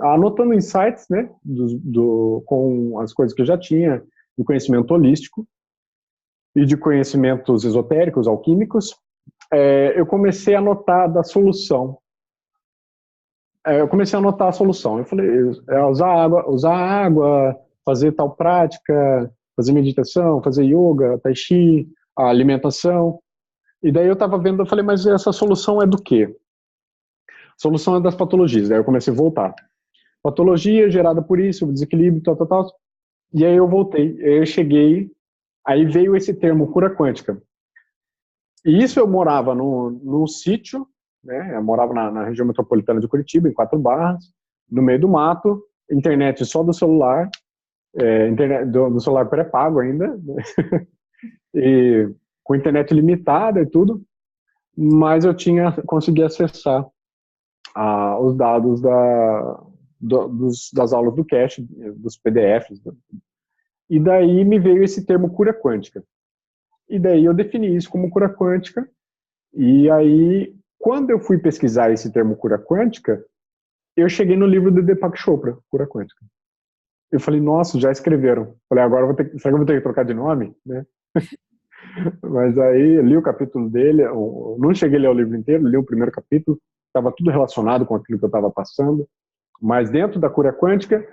anotando insights, né, com as coisas que eu já tinha de conhecimento holístico e de conhecimentos esotéricos, alquímicos, eu comecei a anotar da solução eu comecei a anotar a solução. Eu falei, usar água, fazer tal prática, fazer meditação, fazer yoga, tai chi, a alimentação. E daí eu estava vendo, eu falei, mas essa solução é do quê? A solução é das patologias. Daí eu comecei a voltar. Patologia gerada por isso, desequilíbrio, tal, tal, tal. E aí eu voltei, eu cheguei, aí veio esse termo cura quântica. E isso eu morava num sítio, né? Eu morava na região metropolitana de Curitiba, em 4 Barras, no meio do mato, internet só do celular, internet do celular pré-pago ainda, né? E com internet limitada e tudo, mas eu consegui acessar os dados das aulas do Cash, dos PDFs. E daí me veio esse termo cura quântica. E daí eu defini isso como cura quântica. E aí, quando eu fui pesquisar esse termo cura quântica, eu cheguei no livro do Deepak Chopra, Cura Quântica. Eu falei, nossa, já escreveram. Falei, agora será que eu vou ter que trocar de nome? Né? Mas aí li o capítulo dele, eu não cheguei a ler o livro inteiro, li o primeiro capítulo, estava tudo relacionado com aquilo que eu estava passando, mas dentro da cura quântica,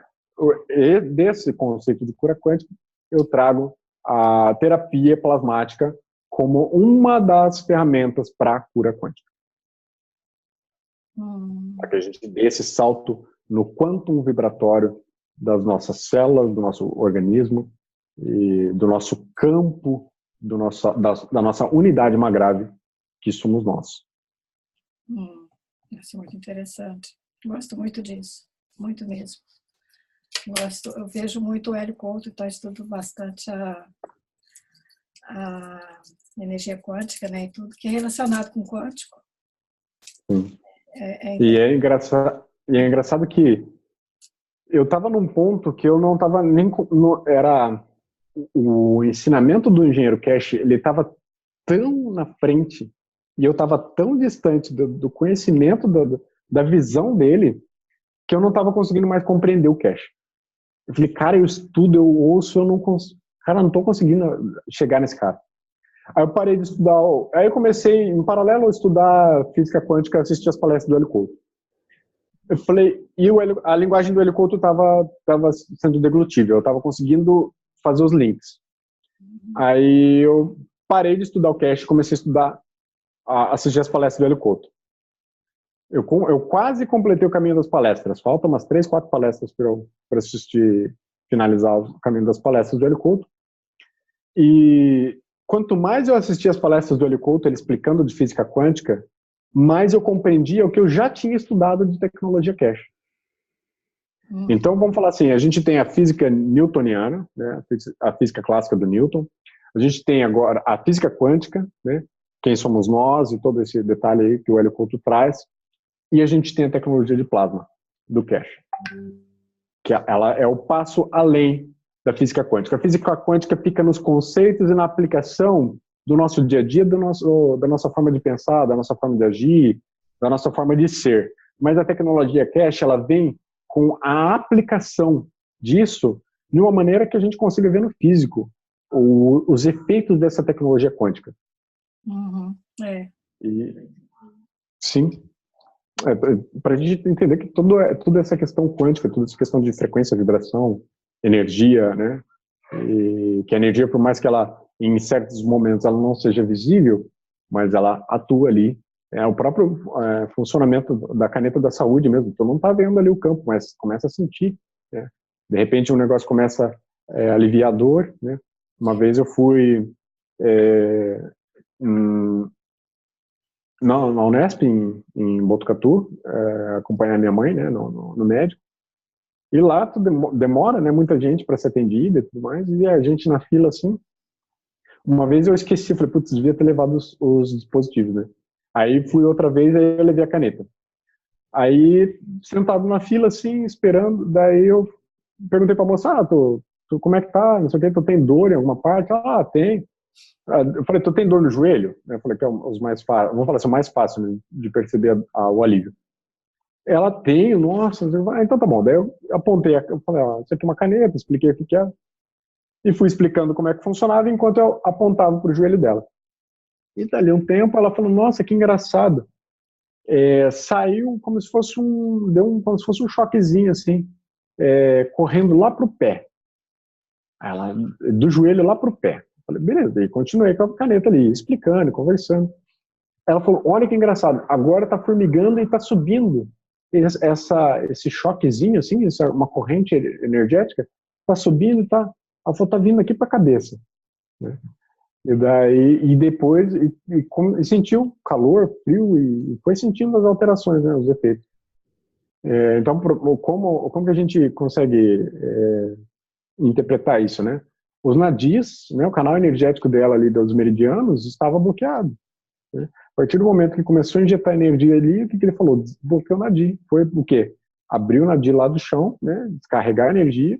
desse conceito de cura quântica, eu trago a terapia plasmática como uma das ferramentas para a cura quântica. Para que a gente dê esse salto no quantum vibratório das nossas células, do nosso organismo, e do nosso campo, da nossa unidade grave, que somos nós. Isso é muito interessante. Gosto muito disso, muito mesmo. Eu vejo muito o Hélio Couto, então estudo bastante a energia quântica, né, e tudo que é relacionado com o quântico. Sim. E é engraçado que eu estava num ponto que eu não estava nem... era o ensinamento do engenheiro Cash, ele estava tão na frente e eu estava tão distante do conhecimento, da visão dele, que eu não estava conseguindo mais compreender o Cash. Eu falei, cara, eu estudo, eu ouço, eu não consigo... Cara, eu não estou conseguindo chegar nesse cara. Aí eu parei de estudar... Aí eu comecei, em paralelo, a estudar física quântica, assistir as palestras do Hélio Couto. Eu falei... E a linguagem do Hélio Couto estava sendo deglutível, eu estava conseguindo fazer os links. Aí eu parei de estudar o Cash, comecei a estudar, assistir as palestras do Hélio Couto. Eu quase completei o caminho das palestras. Faltam umas 3, 4 palestras para assistir, finalizar o caminho das palestras do Hélio Couto. E quanto mais eu assistia as palestras do Hélio Couto, ele explicando de física quântica, mais eu compreendia o que eu já tinha estudado de tecnologia Cash. Então, vamos falar assim, a gente tem a física newtoniana, né, a física clássica do Newton, a gente tem agora a física quântica, né, quem somos nós e todo esse detalhe aí que o Hélio Couto traz, e a gente tem a tecnologia de plasma, do Cash, que ela é o passo além da física quântica. A física quântica fica nos conceitos e na aplicação do nosso dia a dia, da nossa forma de pensar, da nossa forma de agir, da nossa forma de ser. Mas a tecnologia Cash, ela vem com a aplicação disso de uma maneira que a gente consiga ver no físico os efeitos dessa tecnologia quântica. Sim. Para a gente entender que toda essa questão quântica, toda essa questão de frequência, vibração, energia, né? E que a energia, por mais que ela, em certos momentos, ela não seja visível, mas ela atua ali. É o próprio funcionamento da caneta da saúde mesmo. Tu não está vendo ali o campo, mas começa a sentir. Né? De repente, um negócio começa a aliviar a dor. Né? Uma vez eu fui na Unesp, em Botucatu, acompanhar minha mãe, né, no médico. E lá tudo demora, né, muita gente para ser atendida e tudo mais. E a gente na fila, assim. Uma vez eu esqueci, falei, putz, devia ter levado os dispositivos, né? Aí fui outra vez, aí eu levei a caneta. Aí, sentado na fila, assim, esperando, daí eu perguntei pra moça, tu como é que tá? Não sei o que, tu tem dor em alguma parte? Tem. Eu falei, tu tem dor no joelho? Eu falei que é os mais fáceis, vou falar assim, o mais fácil de perceber o alívio. Ela tem, nossa, então tá bom. Daí eu apontei, eu falei, isso aqui é uma caneta, expliquei o que é. E fui explicando como é que funcionava enquanto eu apontava pro joelho dela. E dali um tempo ela falou, nossa, que engraçado. saiu como se fosse como se fosse um choquezinho, assim, correndo lá pro pé. Ela, do joelho lá pro pé. Falei, beleza, e continuei com a caneta ali, explicando, conversando. Ela falou, olha que engraçado, agora tá formigando e tá subindo. Esse choquezinho, assim, uma corrente energética, tá subindo e tá, ela falou, tá vindo aqui pra cabeça. Né? E depois, e sentiu calor, frio, e foi sentindo as alterações, né, os efeitos. Então, como que a gente consegue interpretar isso, né? Os nadis, né, o canal energético dela ali dos meridianos estava bloqueado. Né? A partir do momento que começou a injetar energia ali, o que ele falou? Desbloqueou o nadi. Foi o quê? Abriu o nadi lá do chão, né, descarregar a energia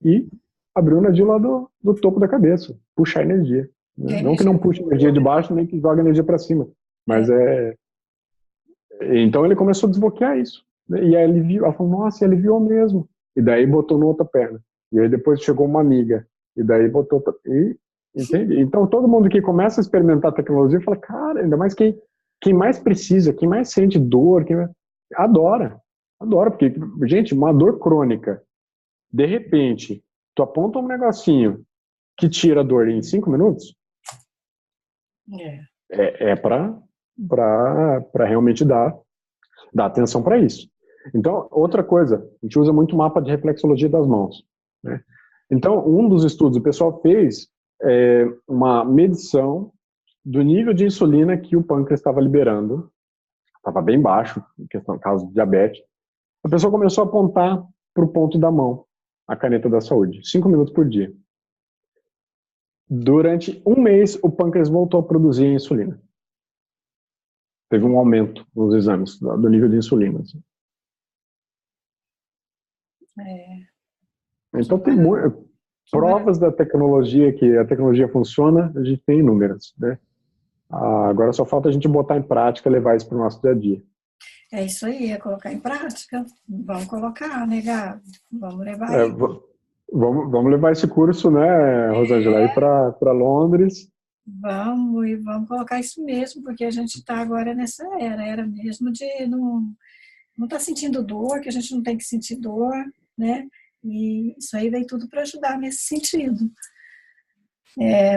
e abriu o nadi lá do topo da cabeça, puxar energia. Né? Não que não puxe energia de baixo, nem que joga energia para cima, mas então ele começou a desbloquear isso. Né? E aí ela falou, nossa, ele viu mesmo. E daí botou na outra perna. E aí depois chegou uma amiga, e daí botou... Entende? Então todo mundo que começa a experimentar a tecnologia fala, cara, ainda mais quem mais precisa, quem mais sente dor, adora, porque, gente, uma dor crônica, de repente, tu aponta um negocinho que tira a dor em 5 minutos, para realmente dar atenção para isso. Então, outra coisa, a gente usa muito mapa de reflexologia das mãos, né? Então, um dos estudos, o pessoal fez uma medição do nível de insulina que o pâncreas estava liberando, estava bem baixo, em questão, caso de diabetes. A pessoa começou a apontar para o ponto da mão, a caneta da saúde, 5 minutos por dia. Durante um mês, o pâncreas voltou a produzir insulina. Teve um aumento nos exames do nível de insulina. Assim. Então, tem provas da tecnologia, que a tecnologia funciona, a gente tem inúmeras, né? Agora só falta a gente botar em prática, levar isso para o nosso dia a dia. É isso aí, é colocar em prática. Vamos colocar, né, Gabi? Vamos levar aí. Vamos levar esse curso, né, Rosângela, aí para Londres. Vamos colocar isso mesmo, porque a gente está agora nessa era mesmo de não estar sentindo dor, que a gente não tem que sentir dor, né? E isso aí veio tudo para ajudar nesse sentido.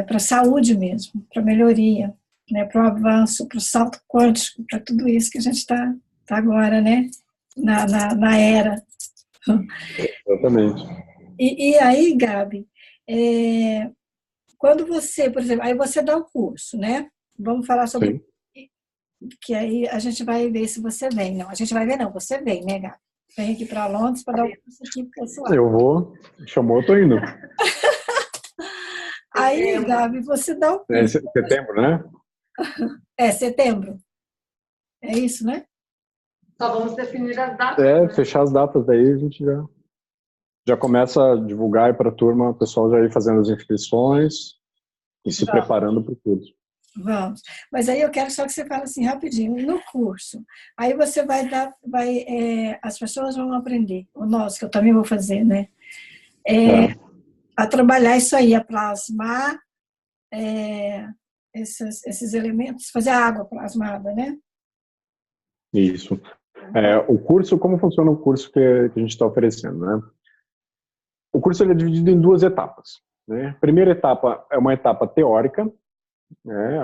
Para a saúde mesmo, para a melhoria, né? Para o avanço, para o salto quântico, para tudo isso que a gente está agora, né? Na era. Exatamente. E aí, Gabi, quando você, por exemplo, aí você dá o curso, né? Vamos falar sobre... Sim. Que aí a gente vai ver se você vem. Não, a gente vai ver não, você vem, né, Gabi? Vem aqui para Londres para dar o curso aqui pro pessoal. Eu vou, chamou, eu tô indo. Aí, Gabi, você dá o curso. Setembro, né? Setembro. É isso, né? Só vamos definir as datas. Fechar as datas, daí a gente já começa a divulgar para a turma, o pessoal já ir fazendo as inscrições e se preparando para o curso. Vamos. Mas aí eu quero só que você fale assim rapidinho, no curso. Aí você as pessoas vão aprender, ou nós, que eu também vou fazer, né? A trabalhar isso aí, a plasmar esses elementos, fazer a água plasmada, né? Isso. O curso, como funciona o curso que a gente está oferecendo, né? O curso ele é dividido em 2 etapas. Né? A primeira etapa é uma etapa teórica, né?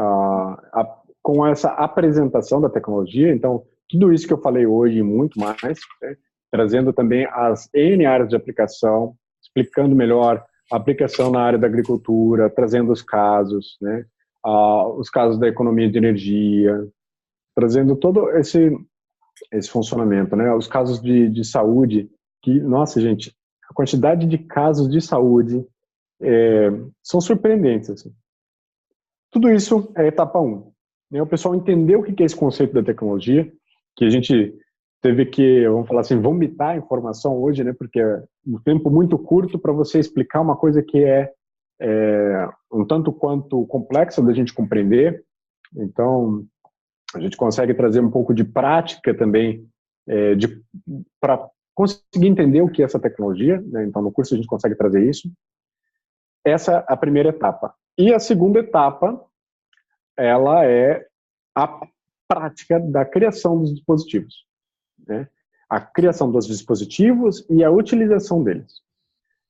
Com essa apresentação da tecnologia. Então, tudo isso que eu falei hoje e muito mais, né? Trazendo também as N áreas de aplicação, explicando melhor a aplicação na área da agricultura, trazendo os casos, né? Os casos da economia de energia, trazendo todo esse funcionamento, né? Os casos de saúde, que, nossa, gente, a quantidade de casos de saúde são surpreendentes, assim. Tudo isso é etapa 1. Né? O pessoal entendeu o que é esse conceito da tecnologia, que a gente teve que, vamos falar assim, vomitar a informação hoje, né? Porque é um tempo muito curto para você explicar uma coisa que é um tanto quanto complexa da gente compreender. Então, a gente consegue trazer um pouco de prática também para conseguir entender o que é essa tecnologia, né? Então, no curso a gente consegue trazer isso. Essa é a primeira etapa. E a segunda etapa, ela é prática da criação dos dispositivos, né? A criação dos dispositivos e a utilização deles.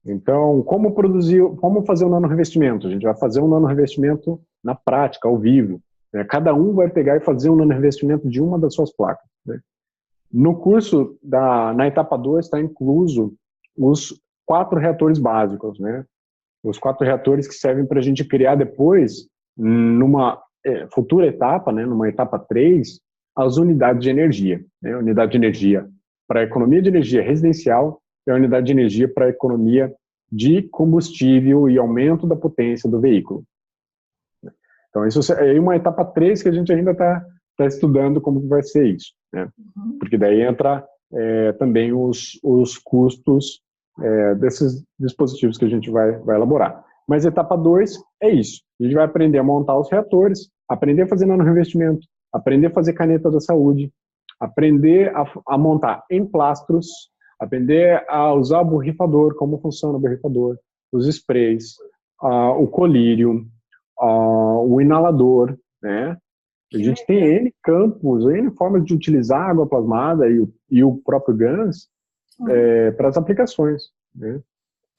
Então, como fazer um nanorevestimento? A gente vai fazer um nanorevestimento na prática, ao vivo, né? Cada um vai pegar e fazer um nanorevestimento de uma das suas placas, né? No curso, na etapa 2, está incluso os 4 reatores básicos, né? Os 4 reatores que servem para a gente criar depois, numa futura etapa, né? Numa etapa 3, as unidades de energia, né? Unidade de energia para a economia de energia residencial e a unidade de energia para a economia de combustível e aumento da potência do veículo. Então, isso é uma etapa 3 que a gente ainda está estudando como vai ser isso, né? Porque daí entra também os custos desses dispositivos que a gente vai elaborar. Mas etapa 2 é isso. A gente vai aprender a montar os reatores, aprender a fazer nanorevestimento, aprender a fazer caneta da saúde, aprender a montar emplastros, aprender a usar o borrifador, como funciona o borrifador, os sprays, o colírio, o inalador, né? A gente tem N campos, N formas de utilizar a água plasmada e o próprio GANS para as aplicações, né?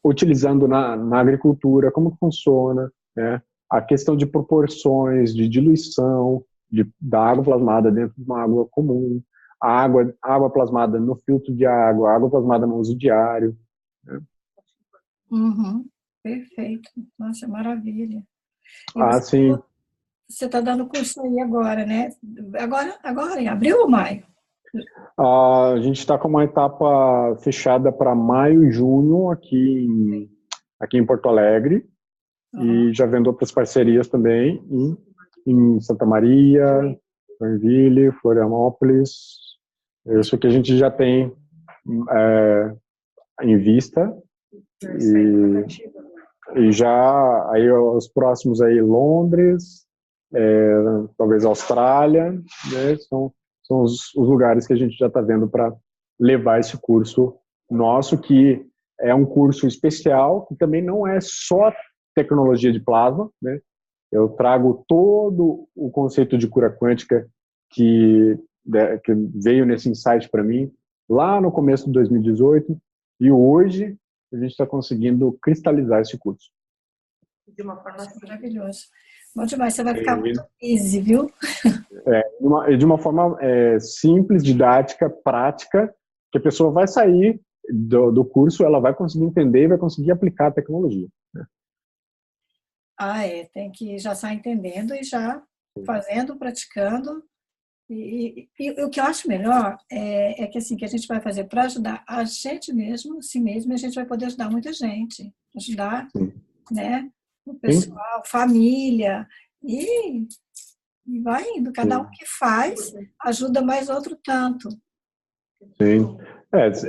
Utilizando na agricultura, como funciona, né? A questão de proporções, de diluição da água plasmada dentro de uma água comum, a água plasmada no filtro de água, a água plasmada no uso diário, né? Perfeito. Nossa, maravilha. Sim. Você está dando curso aí agora, né? Agora em abril ou maio? A gente está com uma etapa fechada para maio e junho aqui em Porto Alegre, e já vendo outras parcerias também em Santa Maria, Joinville, Florianópolis. Isso que a gente já tem em vista, e já aí os próximos aí Londres, talvez Austrália, né? São os lugares que a gente já está vendo para levar esse curso nosso, que é um curso especial, que também não é só tecnologia de plasma, né? Eu trago todo o conceito de cura quântica que veio nesse insight para mim lá no começo de 2018, e hoje a gente está conseguindo cristalizar esse curso. De uma forma maravilhosa. Bom demais, você vai ficar muito easy, viu? De uma forma simples, didática, prática, que a pessoa vai sair do curso, ela vai conseguir entender e vai conseguir aplicar a tecnologia, né? Tem que já sair entendendo e já fazendo, praticando. E o que eu acho melhor é que assim, que a gente vai fazer para ajudar a gente mesmo, si mesmo, e a gente vai poder ajudar muita gente, ajudar, né, o pessoal, família, e vai indo, cada um que faz, ajuda mais outro tanto. Sim.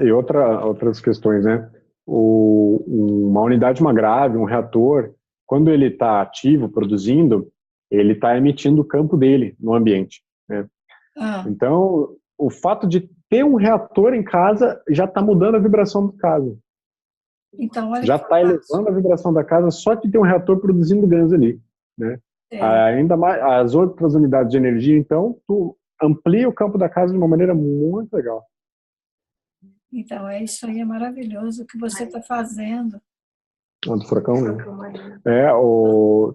E outras questões, né? Uma unidade grave, um reator, quando ele está ativo, produzindo, ele está emitindo o campo dele no ambiente, né? Então, o fato de ter um reator em casa já está mudando a vibração da casa. Então, olha, já está elevando a vibração da casa só de ter um reator produzindo GANs ali, né? Ainda mais as outras unidades de energia, então, tu amplia o campo da casa de uma maneira muito legal. Então, isso aí é maravilhoso o que você está fazendo. Do furacão, né?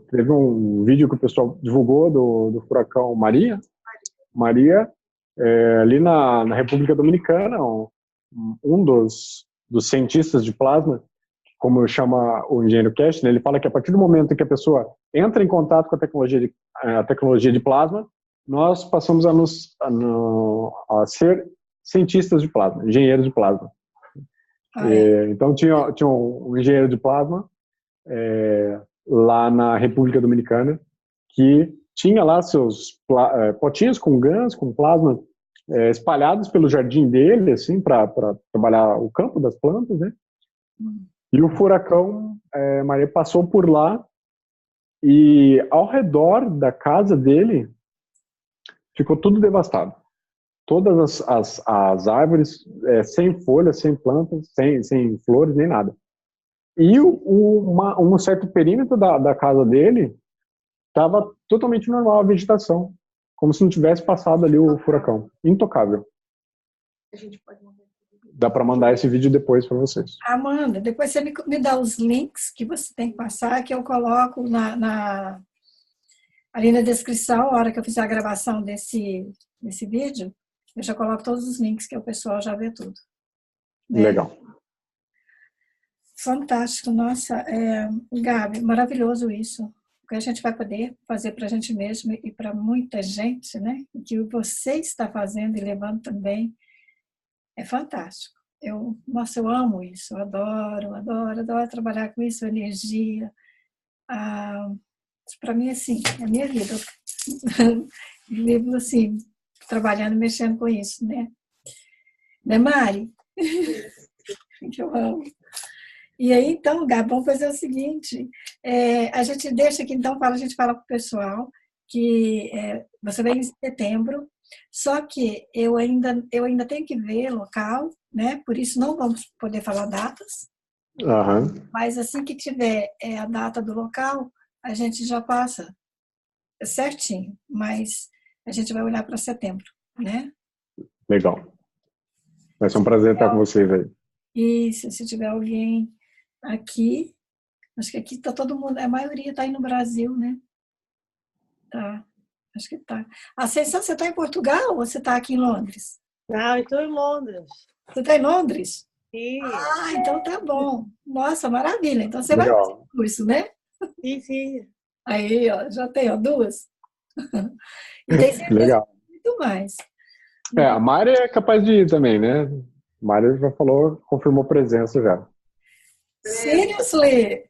Teve um vídeo que o pessoal divulgou do furacão Maria, ali na República Dominicana, um dos cientistas de plasma, como chama o engenheiro Cash, né, ele fala que a partir do momento em que a pessoa entra em contato com a tecnologia de plasma, nós passamos a ser cientistas de plasma, engenheiros de plasma. Então tinha um engenheiro de plasma lá na República Dominicana que tinha lá seus potinhos com GANs, com plasma, espalhados pelo jardim dele, assim, para trabalhar o campo das plantas, né? E o furacão Maria passou por lá, e ao redor da casa dele ficou tudo devastado. Todas as árvores sem folhas, sem plantas, sem flores, nem nada. E um certo perímetro da casa dele estava totalmente normal a vegetação, como se não tivesse passado ali o furacão. Intocável. A gente pode mandar. Dá para mandar esse vídeo depois para vocês. Amanda, depois você me dá os links que você tem que passar, que eu coloco ali na descrição, a hora que eu fizer a gravação desse vídeo, eu já coloco todos os links que o pessoal já vê tudo. Né? Legal. Fantástico, nossa, Gabi, maravilhoso isso. O que a gente vai poder fazer para a gente mesmo e para muita gente, né? O que você está fazendo e levando também é fantástico. Nossa, eu amo isso, eu adoro trabalhar com isso, energia. Para mim, assim, é a minha vida. Vivo, assim, trabalhando, mexendo com isso, né? Né, Mari? Que eu amo. E aí, então, Gabi, vamos fazer o seguinte, a gente deixa aqui, então, a gente fala para o pessoal que você vem em setembro, só que eu ainda tenho que ver local, né? Por isso não vamos poder falar datas, mas assim que tiver a data do local, a gente já passa certinho, mas a gente vai olhar para setembro, né? Legal. Vai ser um prazer estar com vocês aí. Isso, se tiver alguém aqui, acho que aqui está todo mundo, a maioria está aí no Brasil, né? Tá, acho que tá. Ascensão, você está em Portugal ou você está aqui em Londres? Não, eu estou em Londres. Você está em Londres? Sim. Ah, então tá bom. Nossa, maravilha. Então você Legal. vai fazer o curso, né? Sim. Aí, ó, já tem, ó, duas. E tem certeza Legal. muito mais. A Mari é capaz de ir também, né? A Mari já falou, confirmou presença já. Seriously?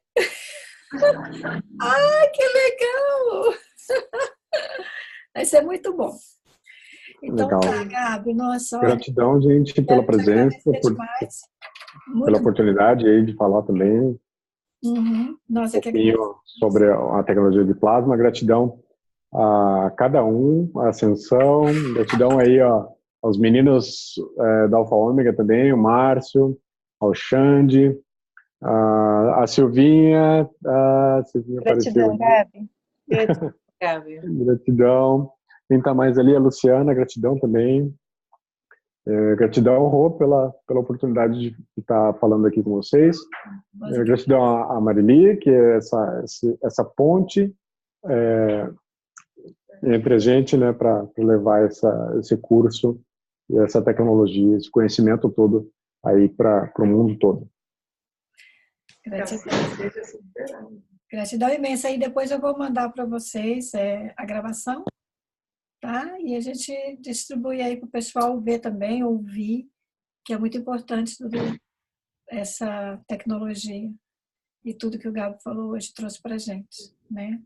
Ah, que legal! Vai ser muito bom. Então, Legal. tá, Gabi, nossa, olha, Gratidão, gente, pela presença, pela oportunidade aí de falar também Nossa, um pouquinho sobre a tecnologia de plasma. Gratidão a cada um, a Ascensão, gratidão aí aos meninos da Alfa Ômega também, o Márcio, ao Xande, a Silvinha, Gratidão, apareceu. Gabi. Gratidão. Quem está mais ali, a Luciana, gratidão também. Gratidão, Rô, pela oportunidade de estar falando aqui com vocês. Gratidão a Marili, que é essa ponte entre a gente, né, para levar esse curso e essa tecnologia, esse conhecimento todo aí para o mundo todo. Gratidão imensa. E depois eu vou mandar para vocês a gravação, tá? E a gente distribui aí para o pessoal ver também, ouvir, que é muito importante tudo essa tecnologia e tudo que o Gabo falou hoje trouxe para a gente, né?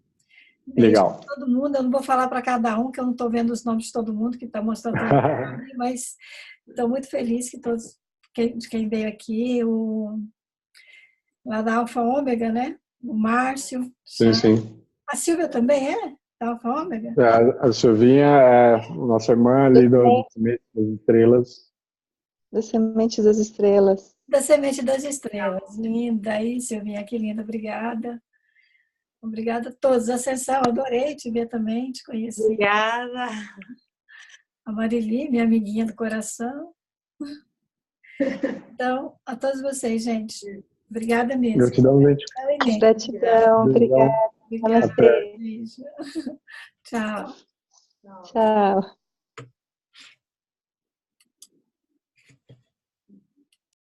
Beijo Legal. para todo mundo. Eu não vou falar para cada um, que eu não estou vendo os nomes de todo mundo que está mostrando tudo, mas estou muito feliz que todos, quem veio aqui, lá da Alfa Ômega, né? O Márcio. Sim. A Silvia também é da Alfa Ômega? A Silvinha é nossa irmã ali do Sementes das Estrelas. Das Sementes das Estrelas. Da Semente das Estrelas. Linda aí, Silvinha, que linda. Obrigada. Obrigada a todos. Ascensão, adorei te ver também, te conhecer. Obrigada. A Marili, minha amiguinha do coração. Então, a todos vocês, gente. Obrigada mesmo. Gratidão, gente. Gratidão, obrigada. Obrigada. Beijo. Tchau. Tchau.